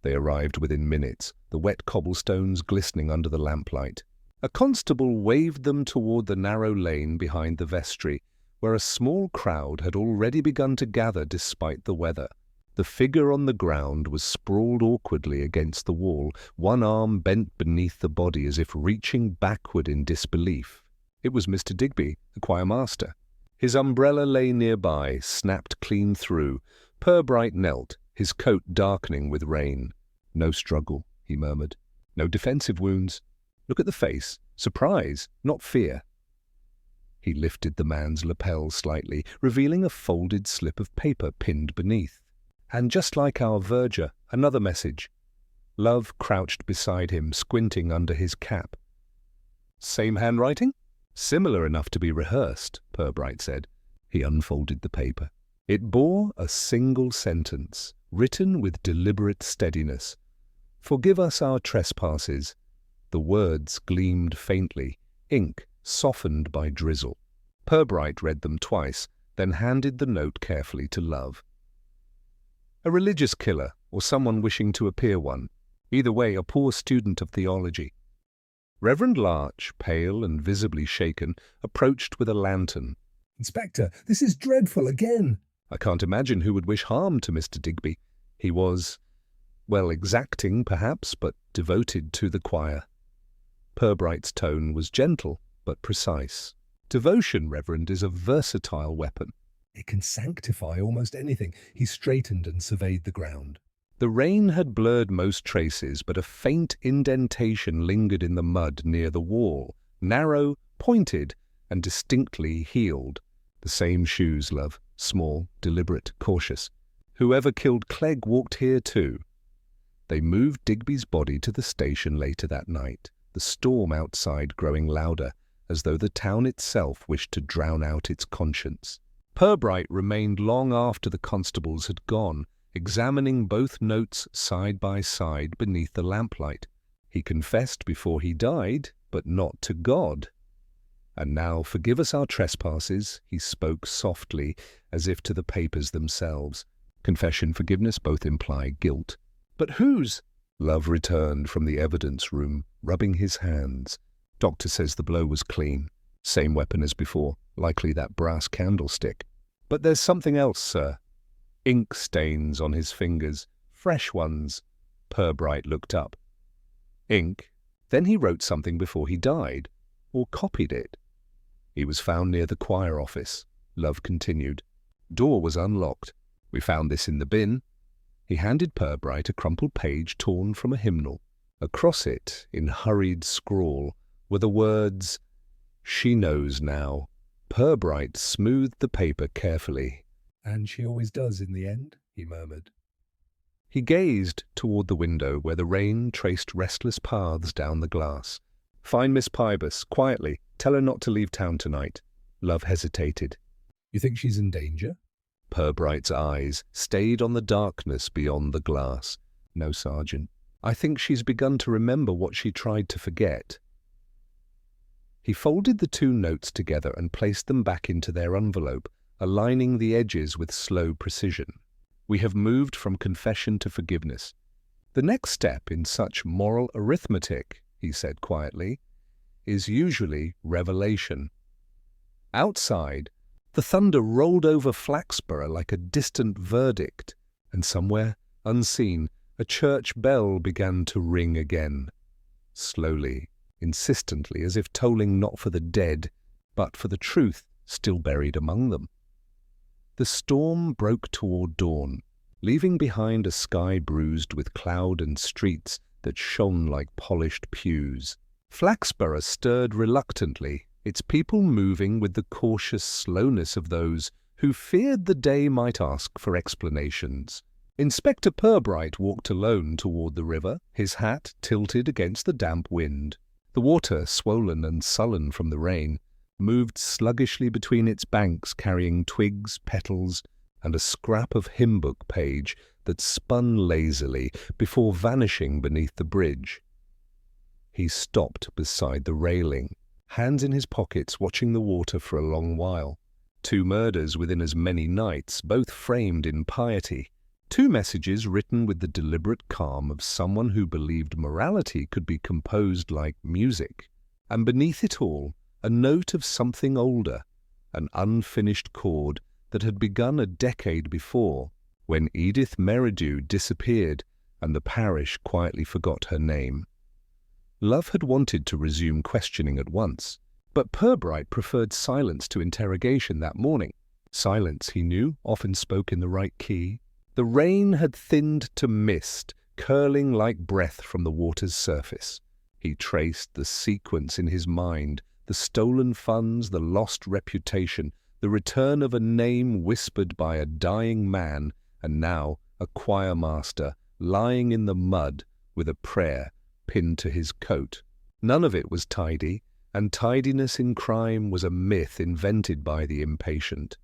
They arrived within minutes, the wet cobblestones glistening under the lamplight. A constable waved them toward the narrow lane behind the vestry, where a small crowd had already begun to gather despite the weather. The figure on the ground was sprawled awkwardly against the wall, one arm bent beneath the body as if reaching backward in disbelief. It was Mr. Digby, the choir master. His umbrella lay nearby, snapped clean through. Purbright knelt, his coat darkening with rain. "No struggle," he murmured. "No defensive wounds. Look at the face. Surprise, not fear." He lifted the man's lapel slightly, revealing a folded slip of paper pinned beneath. "And just like our verger, another message." Love crouched beside him, squinting under his cap. "Same handwriting?" "Similar enough to be rehearsed," Purbright said. He unfolded the paper. It bore a single sentence, written with deliberate steadiness. "Forgive us our trespasses." The words gleamed faintly, ink softened by drizzle. Purbright read them twice, then handed the note carefully to Love. "A religious killer, or someone wishing to appear one. Either way, a poor student of theology." Reverend Larch, pale and visibly shaken, approached with a lantern. "Inspector, this is dreadful again." "I can't imagine who would wish harm to Mr. Digby. He was, well, exacting perhaps, but devoted to the choir." Purbright's tone was gentle, but precise. "Devotion, Reverend, is a versatile weapon." "It can sanctify almost anything." He straightened and surveyed the ground. The rain had blurred most traces, but a faint indentation lingered in the mud near the wall, narrow, pointed, and distinctly heeled. The same shoes, Love, small, deliberate, cautious. Whoever killed Clegg walked here too. They moved Digby's body to the station later that night, the storm outside growing louder, as though the town itself wished to drown out its conscience. Purbright remained long after the constables had gone, examining both notes side by side beneath the lamplight. He confessed before he died, but not to God. "And now forgive us our trespasses," he spoke softly, as if to the papers themselves. Confession, forgiveness both imply guilt. "But whose?" Love returned from the evidence room, rubbing his hands. "Doctor says the blow was clean. Same weapon as before. Likely that brass candlestick. But there's something else, sir. Ink stains on his fingers. Fresh ones. Purbright looked up. Ink? Then he wrote something before he died. Or copied it. He was found near the choir office. Love continued. Door was unlocked. We found this in the bin. He handed Purbright a crumpled page torn from a hymnal. Across it, in hurried scrawl, were the words, "She knows now." Purbright smoothed the paper carefully. "And she always does in the end," he murmured. He gazed toward the window where the rain traced restless paths down the glass. "Find Miss Pybus, quietly. Tell her not to leave town tonight." Love hesitated. "You think she's in danger?" Purbright's eyes stayed on the darkness beyond the glass. "No, Sergeant. I think she's begun to remember what she tried to forget." He folded the two notes together and placed them back into their envelope, aligning the edges with slow precision. "We have moved from confession to forgiveness. The next step in such moral arithmetic," he said quietly, "is usually revelation." Outside, the thunder rolled over Flaxborough like a distant verdict, and somewhere, unseen, a church bell began to ring again. Slowly, insistently, as if tolling not for the dead, but for the truth still buried among them. The storm broke toward dawn, leaving behind a sky bruised with cloud and streets that shone like polished pews. Flaxborough stirred reluctantly, its people moving with the cautious slowness of those who feared the day might ask for explanations. Inspector Purbright walked alone toward the river, his hat tilted against the damp wind. The water, swollen and sullen from the rain, moved sluggishly between its banks, carrying twigs, petals, and a scrap of hymn book page that spun lazily before vanishing beneath the bridge. He stopped beside the railing, hands in his pockets, watching the water for a long while. 2 murders within as many nights, both framed in piety. 2 messages written with the deliberate calm of someone who believed morality could be composed like music. And beneath it all, a note of something older, an unfinished chord that had begun a decade before, when Edith Merridew disappeared and the parish quietly forgot her name. Love had wanted to resume questioning at once, but Purbright preferred silence to interrogation that morning. Silence, he knew, often spoke in the right key. The rain had thinned to mist, curling like breath from the water's surface. He traced the sequence in his mind, the stolen funds, the lost reputation, the return of a name whispered by a dying man, and now a choir master lying in the mud with a prayer pinned to his coat. None of it was tidy, and tidiness in crime was a myth invented by the impatient.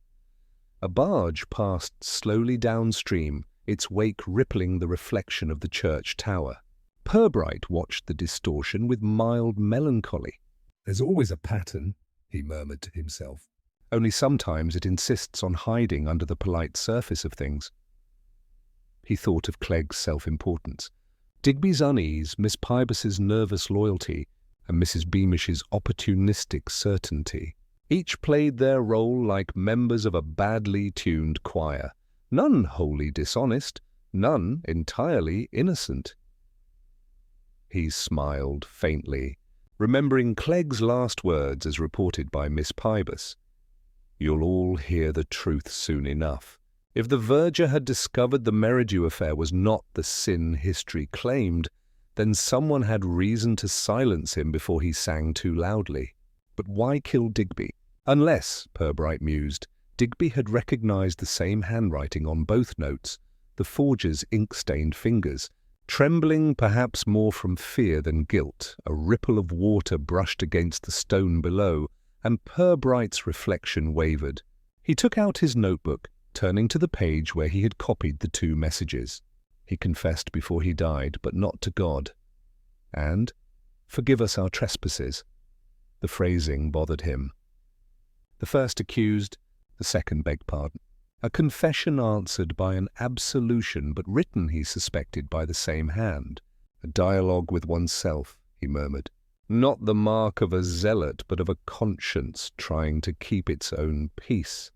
A barge passed slowly downstream, its wake rippling the reflection of the church tower. Purbright watched the distortion with mild melancholy. "There's always a pattern," he murmured to himself. "Only sometimes it insists on hiding under the polite surface of things." He thought of Clegg's self-importance, Digby's unease, Miss Pybus's nervous loyalty, and Mrs. Beamish's opportunistic certainty. Each played their role like members of a badly tuned choir, none wholly dishonest, none entirely innocent. He smiled faintly, remembering Clegg's last words as reported by Miss Pybus. "You'll all hear the truth soon enough." If the verger had discovered the Merridew affair was not the sin history claimed, then someone had reason to silence him before he sang too loudly. But why kill Digby? Unless, Purbright mused, Digby had recognized the same handwriting on both notes, the forger's ink-stained fingers. Trembling perhaps more from fear than guilt, a ripple of water brushed against the stone below, and Purbright's reflection wavered. He took out his notebook, turning to the page where he had copied the 2 messages. He confessed before he died, but not to God. And, "Forgive us our trespasses." The phrasing bothered him. The first accused, the second begged pardon. A confession answered by an absolution, but written, he suspected, by the same hand. A dialogue with oneself, he murmured. Not the mark of a zealot, but of a conscience trying to keep its own peace.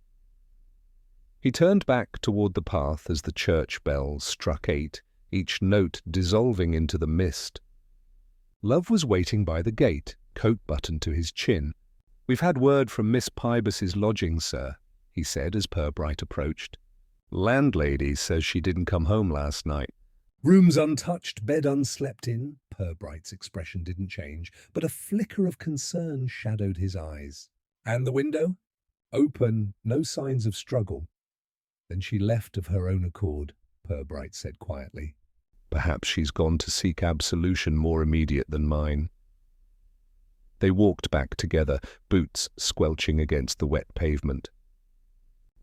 He turned back toward the path as the church bells struck 8, each note dissolving into the mist. Love was waiting by the gate, coat buttoned to his chin. "We've had word from Miss Pybus's lodging, sir," he said as Purbright approached. "Landlady says she didn't come home last night." Rooms untouched, bed unslept in. Purbright's expression didn't change, but a flicker of concern shadowed his eyes. And the window? Open, no signs of struggle. Then she left of her own accord, Purbright said quietly. "Perhaps she's gone to seek absolution more immediate than mine." They walked back together, boots squelching against the wet pavement.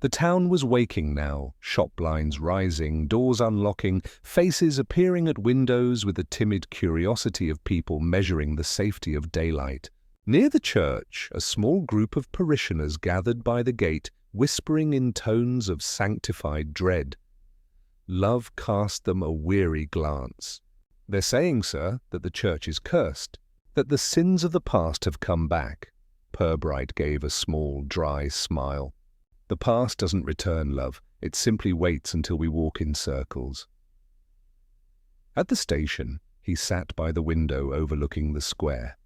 The town was waking now, shop blinds rising, doors unlocking, faces appearing at windows with the timid curiosity of people measuring the safety of daylight. Near the church, a small group of parishioners gathered by the gate, whispering in tones of sanctified dread. Love cast them a weary glance. "They're saying, sir, that the church is cursed, that the sins of the past have come back." Purbright gave a small, dry smile. "The past doesn't return, love. It simply waits until we walk in circles." At the station, he sat by the window overlooking the square.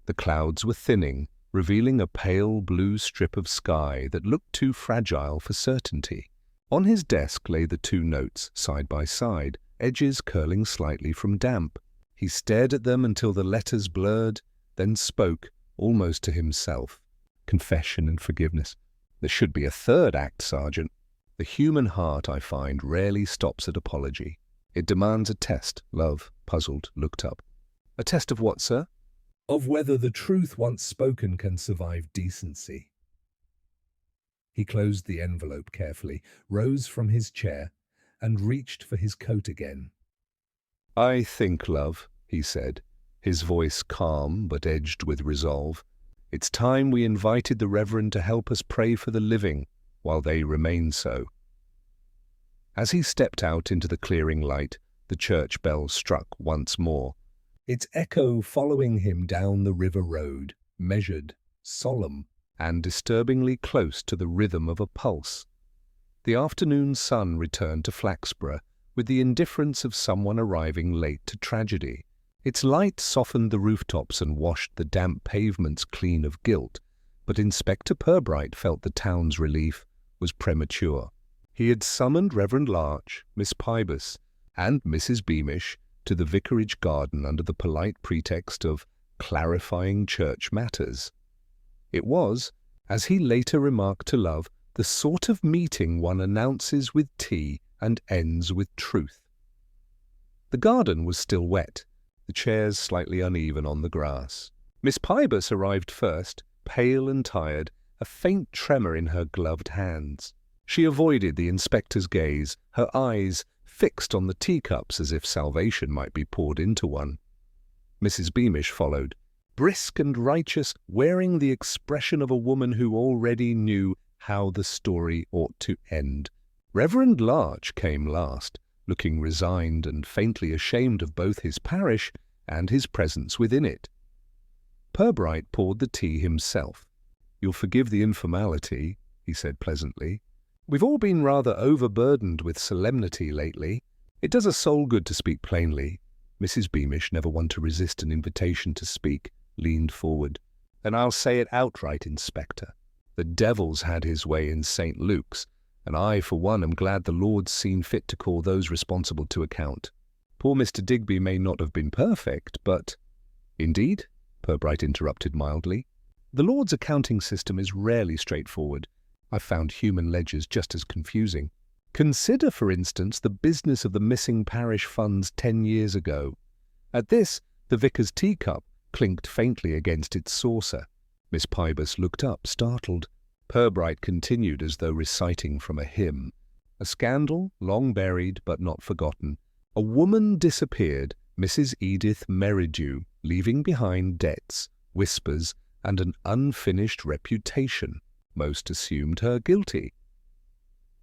The clouds were thinning, revealing a pale blue strip of sky that looked too fragile for certainty. On his desk lay the 2 notes, side by side, edges curling slightly from damp. He stared at them until the letters blurred, then spoke, almost to himself. "Confession and forgiveness. There should be a 3rd act, Sergeant. The human heart, I find, rarely stops at apology. It demands a test." Love, puzzled, looked up. "A test of what, sir?" Of whether the truth once spoken can survive decency. He closed the envelope carefully, rose from his chair, and reached for his coat again. "I think, love," he said, his voice calm but edged with resolve, "it's time we invited the Reverend to help us pray for the living while they remain so." As he stepped out into the clearing light, the church bell struck once more, its echo following him down the river road, measured, solemn, and disturbingly close to the rhythm of a pulse. The afternoon sun returned to Flaxborough with the indifference of someone arriving late to tragedy. Its light softened the rooftops and washed the damp pavements clean of gilt, but Inspector Purbright felt the town's relief was premature. He had summoned Reverend Larch, Miss Pybus, and Mrs. Beamish to the vicarage garden under the polite pretext of clarifying church matters. It was, as he later remarked to Love, the sort of meeting one announces with tea and ends with truth. The garden was still wet, the chairs slightly uneven on the grass. Miss Pybus arrived first, pale and tired, a faint tremor in her gloved hands. She avoided the inspector's gaze, her eyes fixed on the teacups as if salvation might be poured into one. Mrs. Beamish followed, brisk and righteous, wearing the expression of a woman who already knew how the story ought to end. Reverend Larch came last, looking resigned and faintly ashamed of both his parish and his presence within it. Purbright poured the tea himself. "You'll forgive the informality," he said pleasantly. "We've all been rather overburdened with solemnity lately. It does a soul good to speak plainly." Mrs. Beamish, never one to resist an invitation to speak, leaned forward. "Then I'll say it outright, Inspector. The devil's had his way in St. Luke's, and I, for one, am glad the Lord's seen fit to call those responsible to account. Poor Mr. Digby may not have been perfect, but—" "Indeed?" Purbright interrupted mildly. "The Lord's accounting system is rarely straightforward. I've found human ledgers just as confusing. Consider, for instance, the business of the missing parish funds 10 years ago." At this, the vicar's teacup clinked faintly against its saucer. Miss Pybus looked up, startled. Purbright continued as though reciting from a hymn. "A scandal, long buried but not forgotten. A woman disappeared, Mrs. Edith Merridew, leaving behind debts, whispers, and an unfinished reputation. Most assumed her guilty."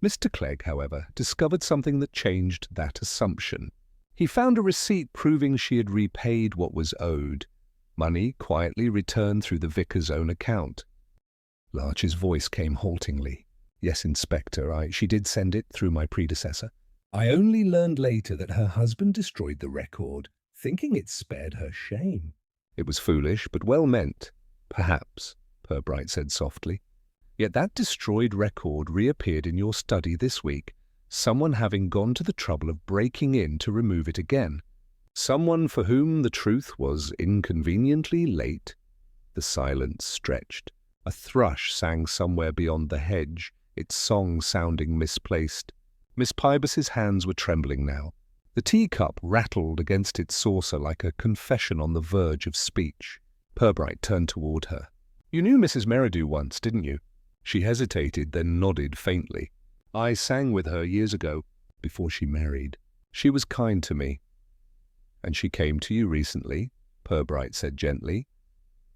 Mr. Clegg, however, discovered something that changed that assumption. He found a receipt proving she had repaid what was owed. Money quietly returned through the vicar's own account. Larch's voice came haltingly. "Yes, Inspector, she did send it through my predecessor." I only learned later that her husband destroyed the record, thinking it spared her shame. "It was foolish, but well meant. Perhaps," Purbright said softly. "Yet that destroyed record reappeared in your study this week, someone having gone to the trouble of breaking in to remove it again. Someone for whom the truth was inconveniently late." The silence stretched. A thrush sang somewhere beyond the hedge, its song sounding misplaced. Miss Pybus's hands were trembling now. The teacup rattled against its saucer like a confession on the verge of speech. Purbright turned toward her. "You knew Mrs. Merridew once, didn't you?" She hesitated, then nodded faintly. "I sang with her years ago, before she married. She was kind to me." "And she came to you recently," Purbright said gently.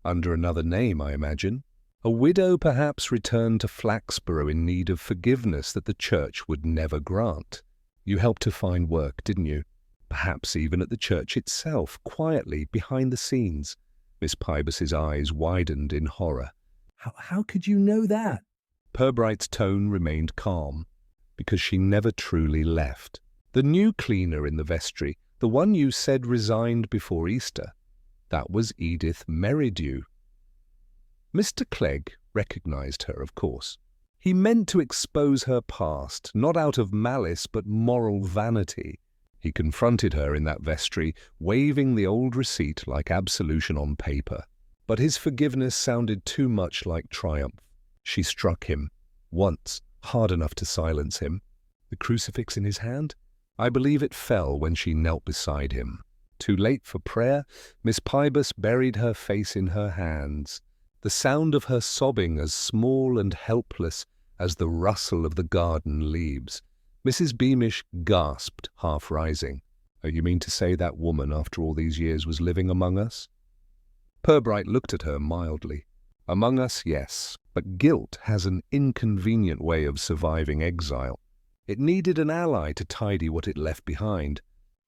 "Under another name, I imagine. A widow perhaps returned to Flaxborough in need of forgiveness that the church would never grant. You helped her find work, didn't you? Perhaps even at the church itself, quietly, behind the scenes." Miss Pybus's eyes widened in horror. How could you know that? Purbright's tone remained calm, because she never truly left. "The new cleaner in the vestry, the one you said resigned before Easter, that was Edith Merridew." Mr. Clegg recognized her, of course. He meant to expose her past, not out of malice but moral vanity. He confronted her in that vestry, waving the old receipt like absolution on paper. But his forgiveness sounded too much like triumph. She struck him, once, hard enough to silence him. The crucifix in his hand? I believe it fell when she knelt beside him. Too late for prayer, Miss Pybus buried her face in her hands, the sound of her sobbing as small and helpless as the rustle of the garden leaves. Mrs. Beamish gasped, half rising. "You mean to say that woman, after all these years, was living among us?" Purbright looked at her mildly. "Among us, yes, but guilt has an inconvenient way of surviving exile. It needed an ally to tidy what it left behind."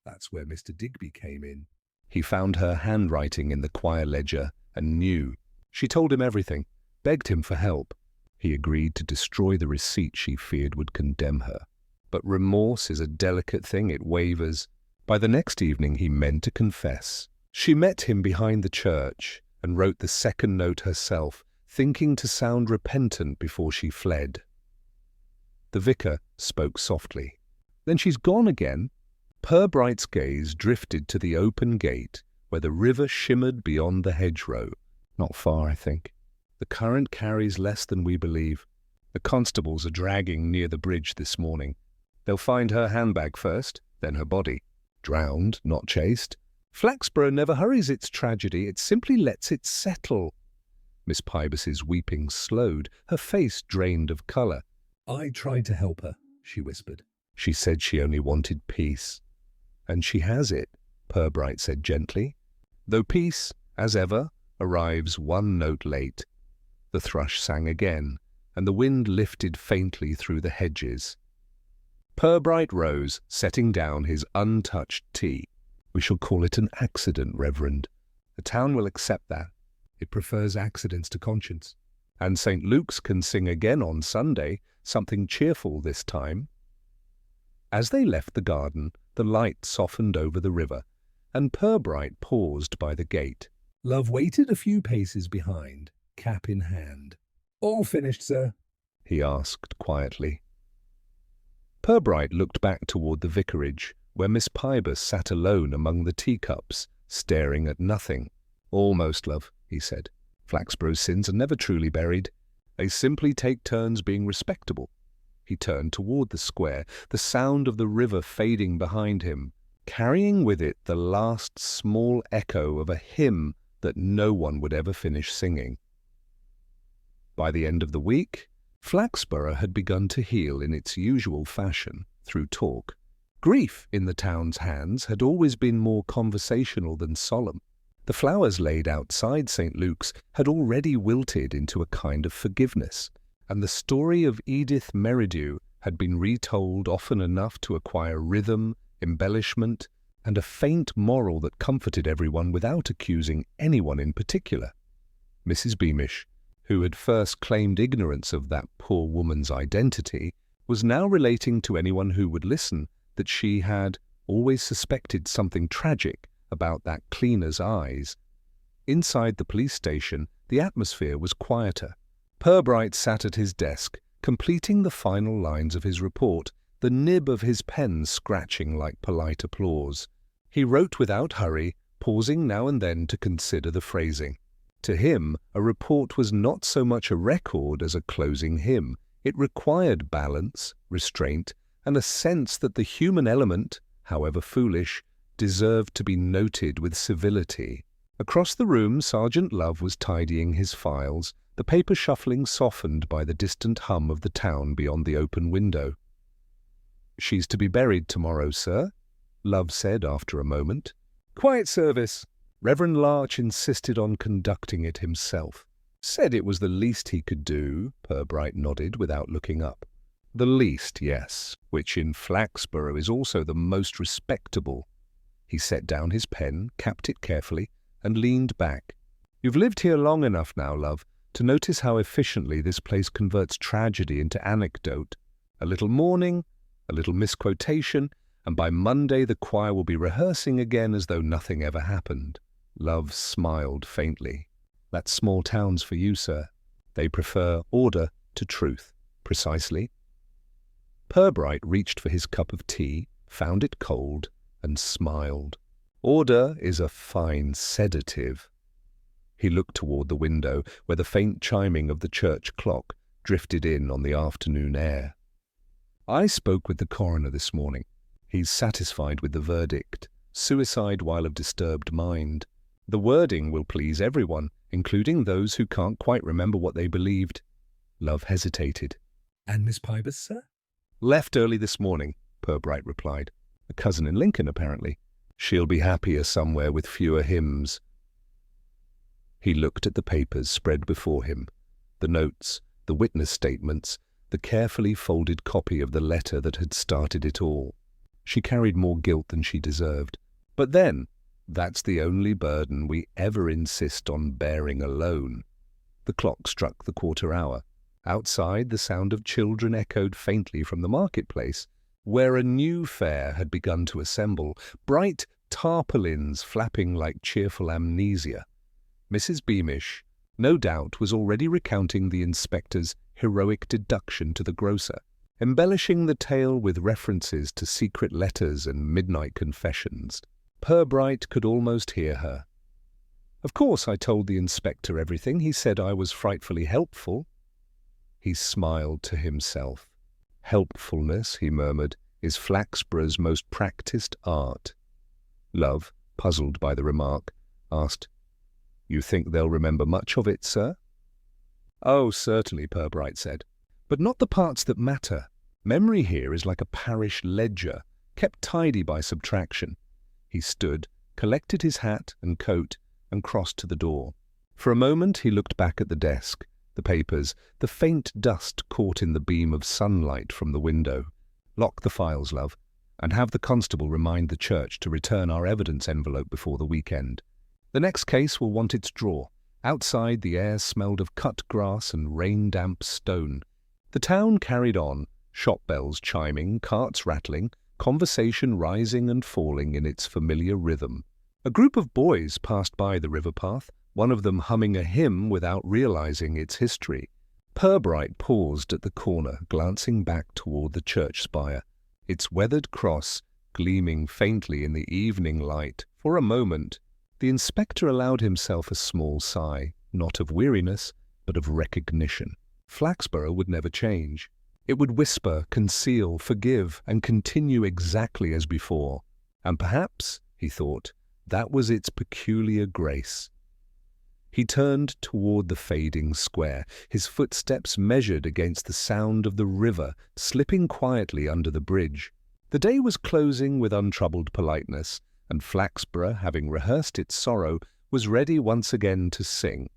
That's where Mr. Digby came in. He found her handwriting in the choir ledger and knew. She told him everything, begged him for help. He agreed to destroy the receipt she feared would condemn her. But remorse is a delicate thing, it wavers. By the next evening he meant to confess. She met him behind the church and wrote the second note herself, thinking to sound repentant before she fled. The vicar spoke softly. "Then she's gone again?" Purbright's gaze drifted to the open gate where the river shimmered beyond the hedgerow. "Not far, I think. The current carries less than we believe. The constables are dragging near the bridge this morning. They'll find her handbag first, then her body. Drowned, not chased. Flaxborough never hurries its tragedy, it simply lets it settle." Miss Pybus's weeping slowed, her face drained of colour. "I tried to help her," she whispered. "She said she only wanted peace." "And she has it," Purbright said gently. "Though peace, as ever, arrives one note late." The thrush sang again, and the wind lifted faintly through the hedges. Purbright rose, setting down his untouched tea. "We shall call it an accident, Reverend. The town will accept that. It prefers accidents to conscience. And St. Luke's can sing again on Sunday, something cheerful this time." As they left the garden, the light softened over the river, and Purbright paused by the gate. Love waited a few paces behind, cap in hand. "All finished, sir?" he asked quietly. Purbright looked back toward the vicarage, where Miss Pybus sat alone among the teacups, staring at nothing. "Almost, love," he said. "Flaxborough's sins are never truly buried. They simply take turns being respectable." He turned toward the square, the sound of the river fading behind him, carrying with it the last small echo of a hymn that no one would ever finish singing. By the end of the week, Flaxborough had begun to heal in its usual fashion, through talk. Grief in the town's hands had always been more conversational than solemn. The flowers laid outside St. Luke's had already wilted into a kind of forgiveness, and the story of Edith Merridew had been retold often enough to acquire rhythm, embellishment, and a faint moral that comforted everyone without accusing anyone in particular. Mrs. Beamish, who had first claimed ignorance of that poor woman's identity, was now relating to anyone who would listen that she had always suspected something tragic about that cleaner's eyes. Inside the police station, the atmosphere was quieter. Purbright sat at his desk, completing the final lines of his report, the nib of his pen scratching like polite applause. He wrote without hurry, pausing now and then to consider the phrasing. To him, a report was not so much a record as a closing hymn. It required balance, restraint, and a sense that the human element, however foolish, deserved to be noted with civility. Across the room, Sergeant Love was tidying his files, the paper shuffling softened by the distant hum of the town beyond the open window. "She's to be buried tomorrow, sir," Love said after a moment. "Quiet service." Reverend Larch insisted on conducting it himself. "Said it was the least he could do," Purbright nodded without looking up. "The least, yes, which in Flaxborough is also the most respectable." He set down his pen, capped it carefully, and leaned back. "You've lived here long enough now, love, to notice how efficiently this place converts tragedy into anecdote. A little mourning, a little misquotation, and by Monday the choir will be rehearsing again as though nothing ever happened." Love smiled faintly. "That's small towns for you, sir. They prefer order to truth." "Precisely." Purbright reached for his cup of tea, found it cold, and smiled. "Order is a fine sedative." He looked toward the window, where the faint chiming of the church clock drifted in on the afternoon air. "I spoke with the coroner this morning. He's satisfied with the verdict. Suicide while of disturbed mind. The wording will please everyone, including those who can't quite remember what they believed." Love hesitated. "And Miss Pybus, sir?" "Left early this morning," Purbright replied. "A cousin in Lincoln, apparently. She'll be happier somewhere with fewer hymns." He looked at the papers spread before him, the notes, the witness statements, the carefully folded copy of the letter that had started it all. She carried more guilt than she deserved. But then, that's the only burden we ever insist on bearing alone. The clock struck the quarter hour. Outside, the sound of children echoed faintly from the marketplace, where a new fair had begun to assemble, bright tarpaulins flapping like cheerful amnesia. Mrs. Beamish, no doubt, was already recounting the inspector's heroic deduction to the grocer, embellishing the tale with references to secret letters and midnight confessions. Purbright could almost hear her. "Of course I told the inspector everything. He said I was frightfully helpful." He smiled to himself. "Helpfulness," he murmured, "is Flaxborough's most practiced art." Love, puzzled by the remark, asked, "You think they'll remember much of it, sir?" "Oh, certainly," Purbright said, "but not the parts that matter. Memory here is like a parish ledger, kept tidy by subtraction." He stood, collected his hat and coat, and crossed to the door. For a moment he looked back at the desk, the papers, the faint dust caught in the beam of sunlight from the window. "Lock the files, love, and have the constable remind the church to return our evidence envelope before the weekend. The next case will want its drawer." Outside, the air smelled of cut grass and rain-damp stone. The town carried on, shop bells chiming, carts rattling, conversation rising and falling in its familiar rhythm. A group of boys passed by the river path, one of them humming a hymn without realizing its history. Purbright paused at the corner, glancing back toward the church spire, its weathered cross gleaming faintly in the evening light. For a moment, the inspector allowed himself a small sigh, not of weariness, but of recognition. Flaxborough would never change. It would whisper, conceal, forgive, and continue exactly as before. And perhaps, he thought, that was its peculiar grace. He turned toward the fading square, his footsteps measured against the sound of the river slipping quietly under the bridge. The day was closing with untroubled politeness, and Flaxborough, having rehearsed its sorrow, was ready once again to sing.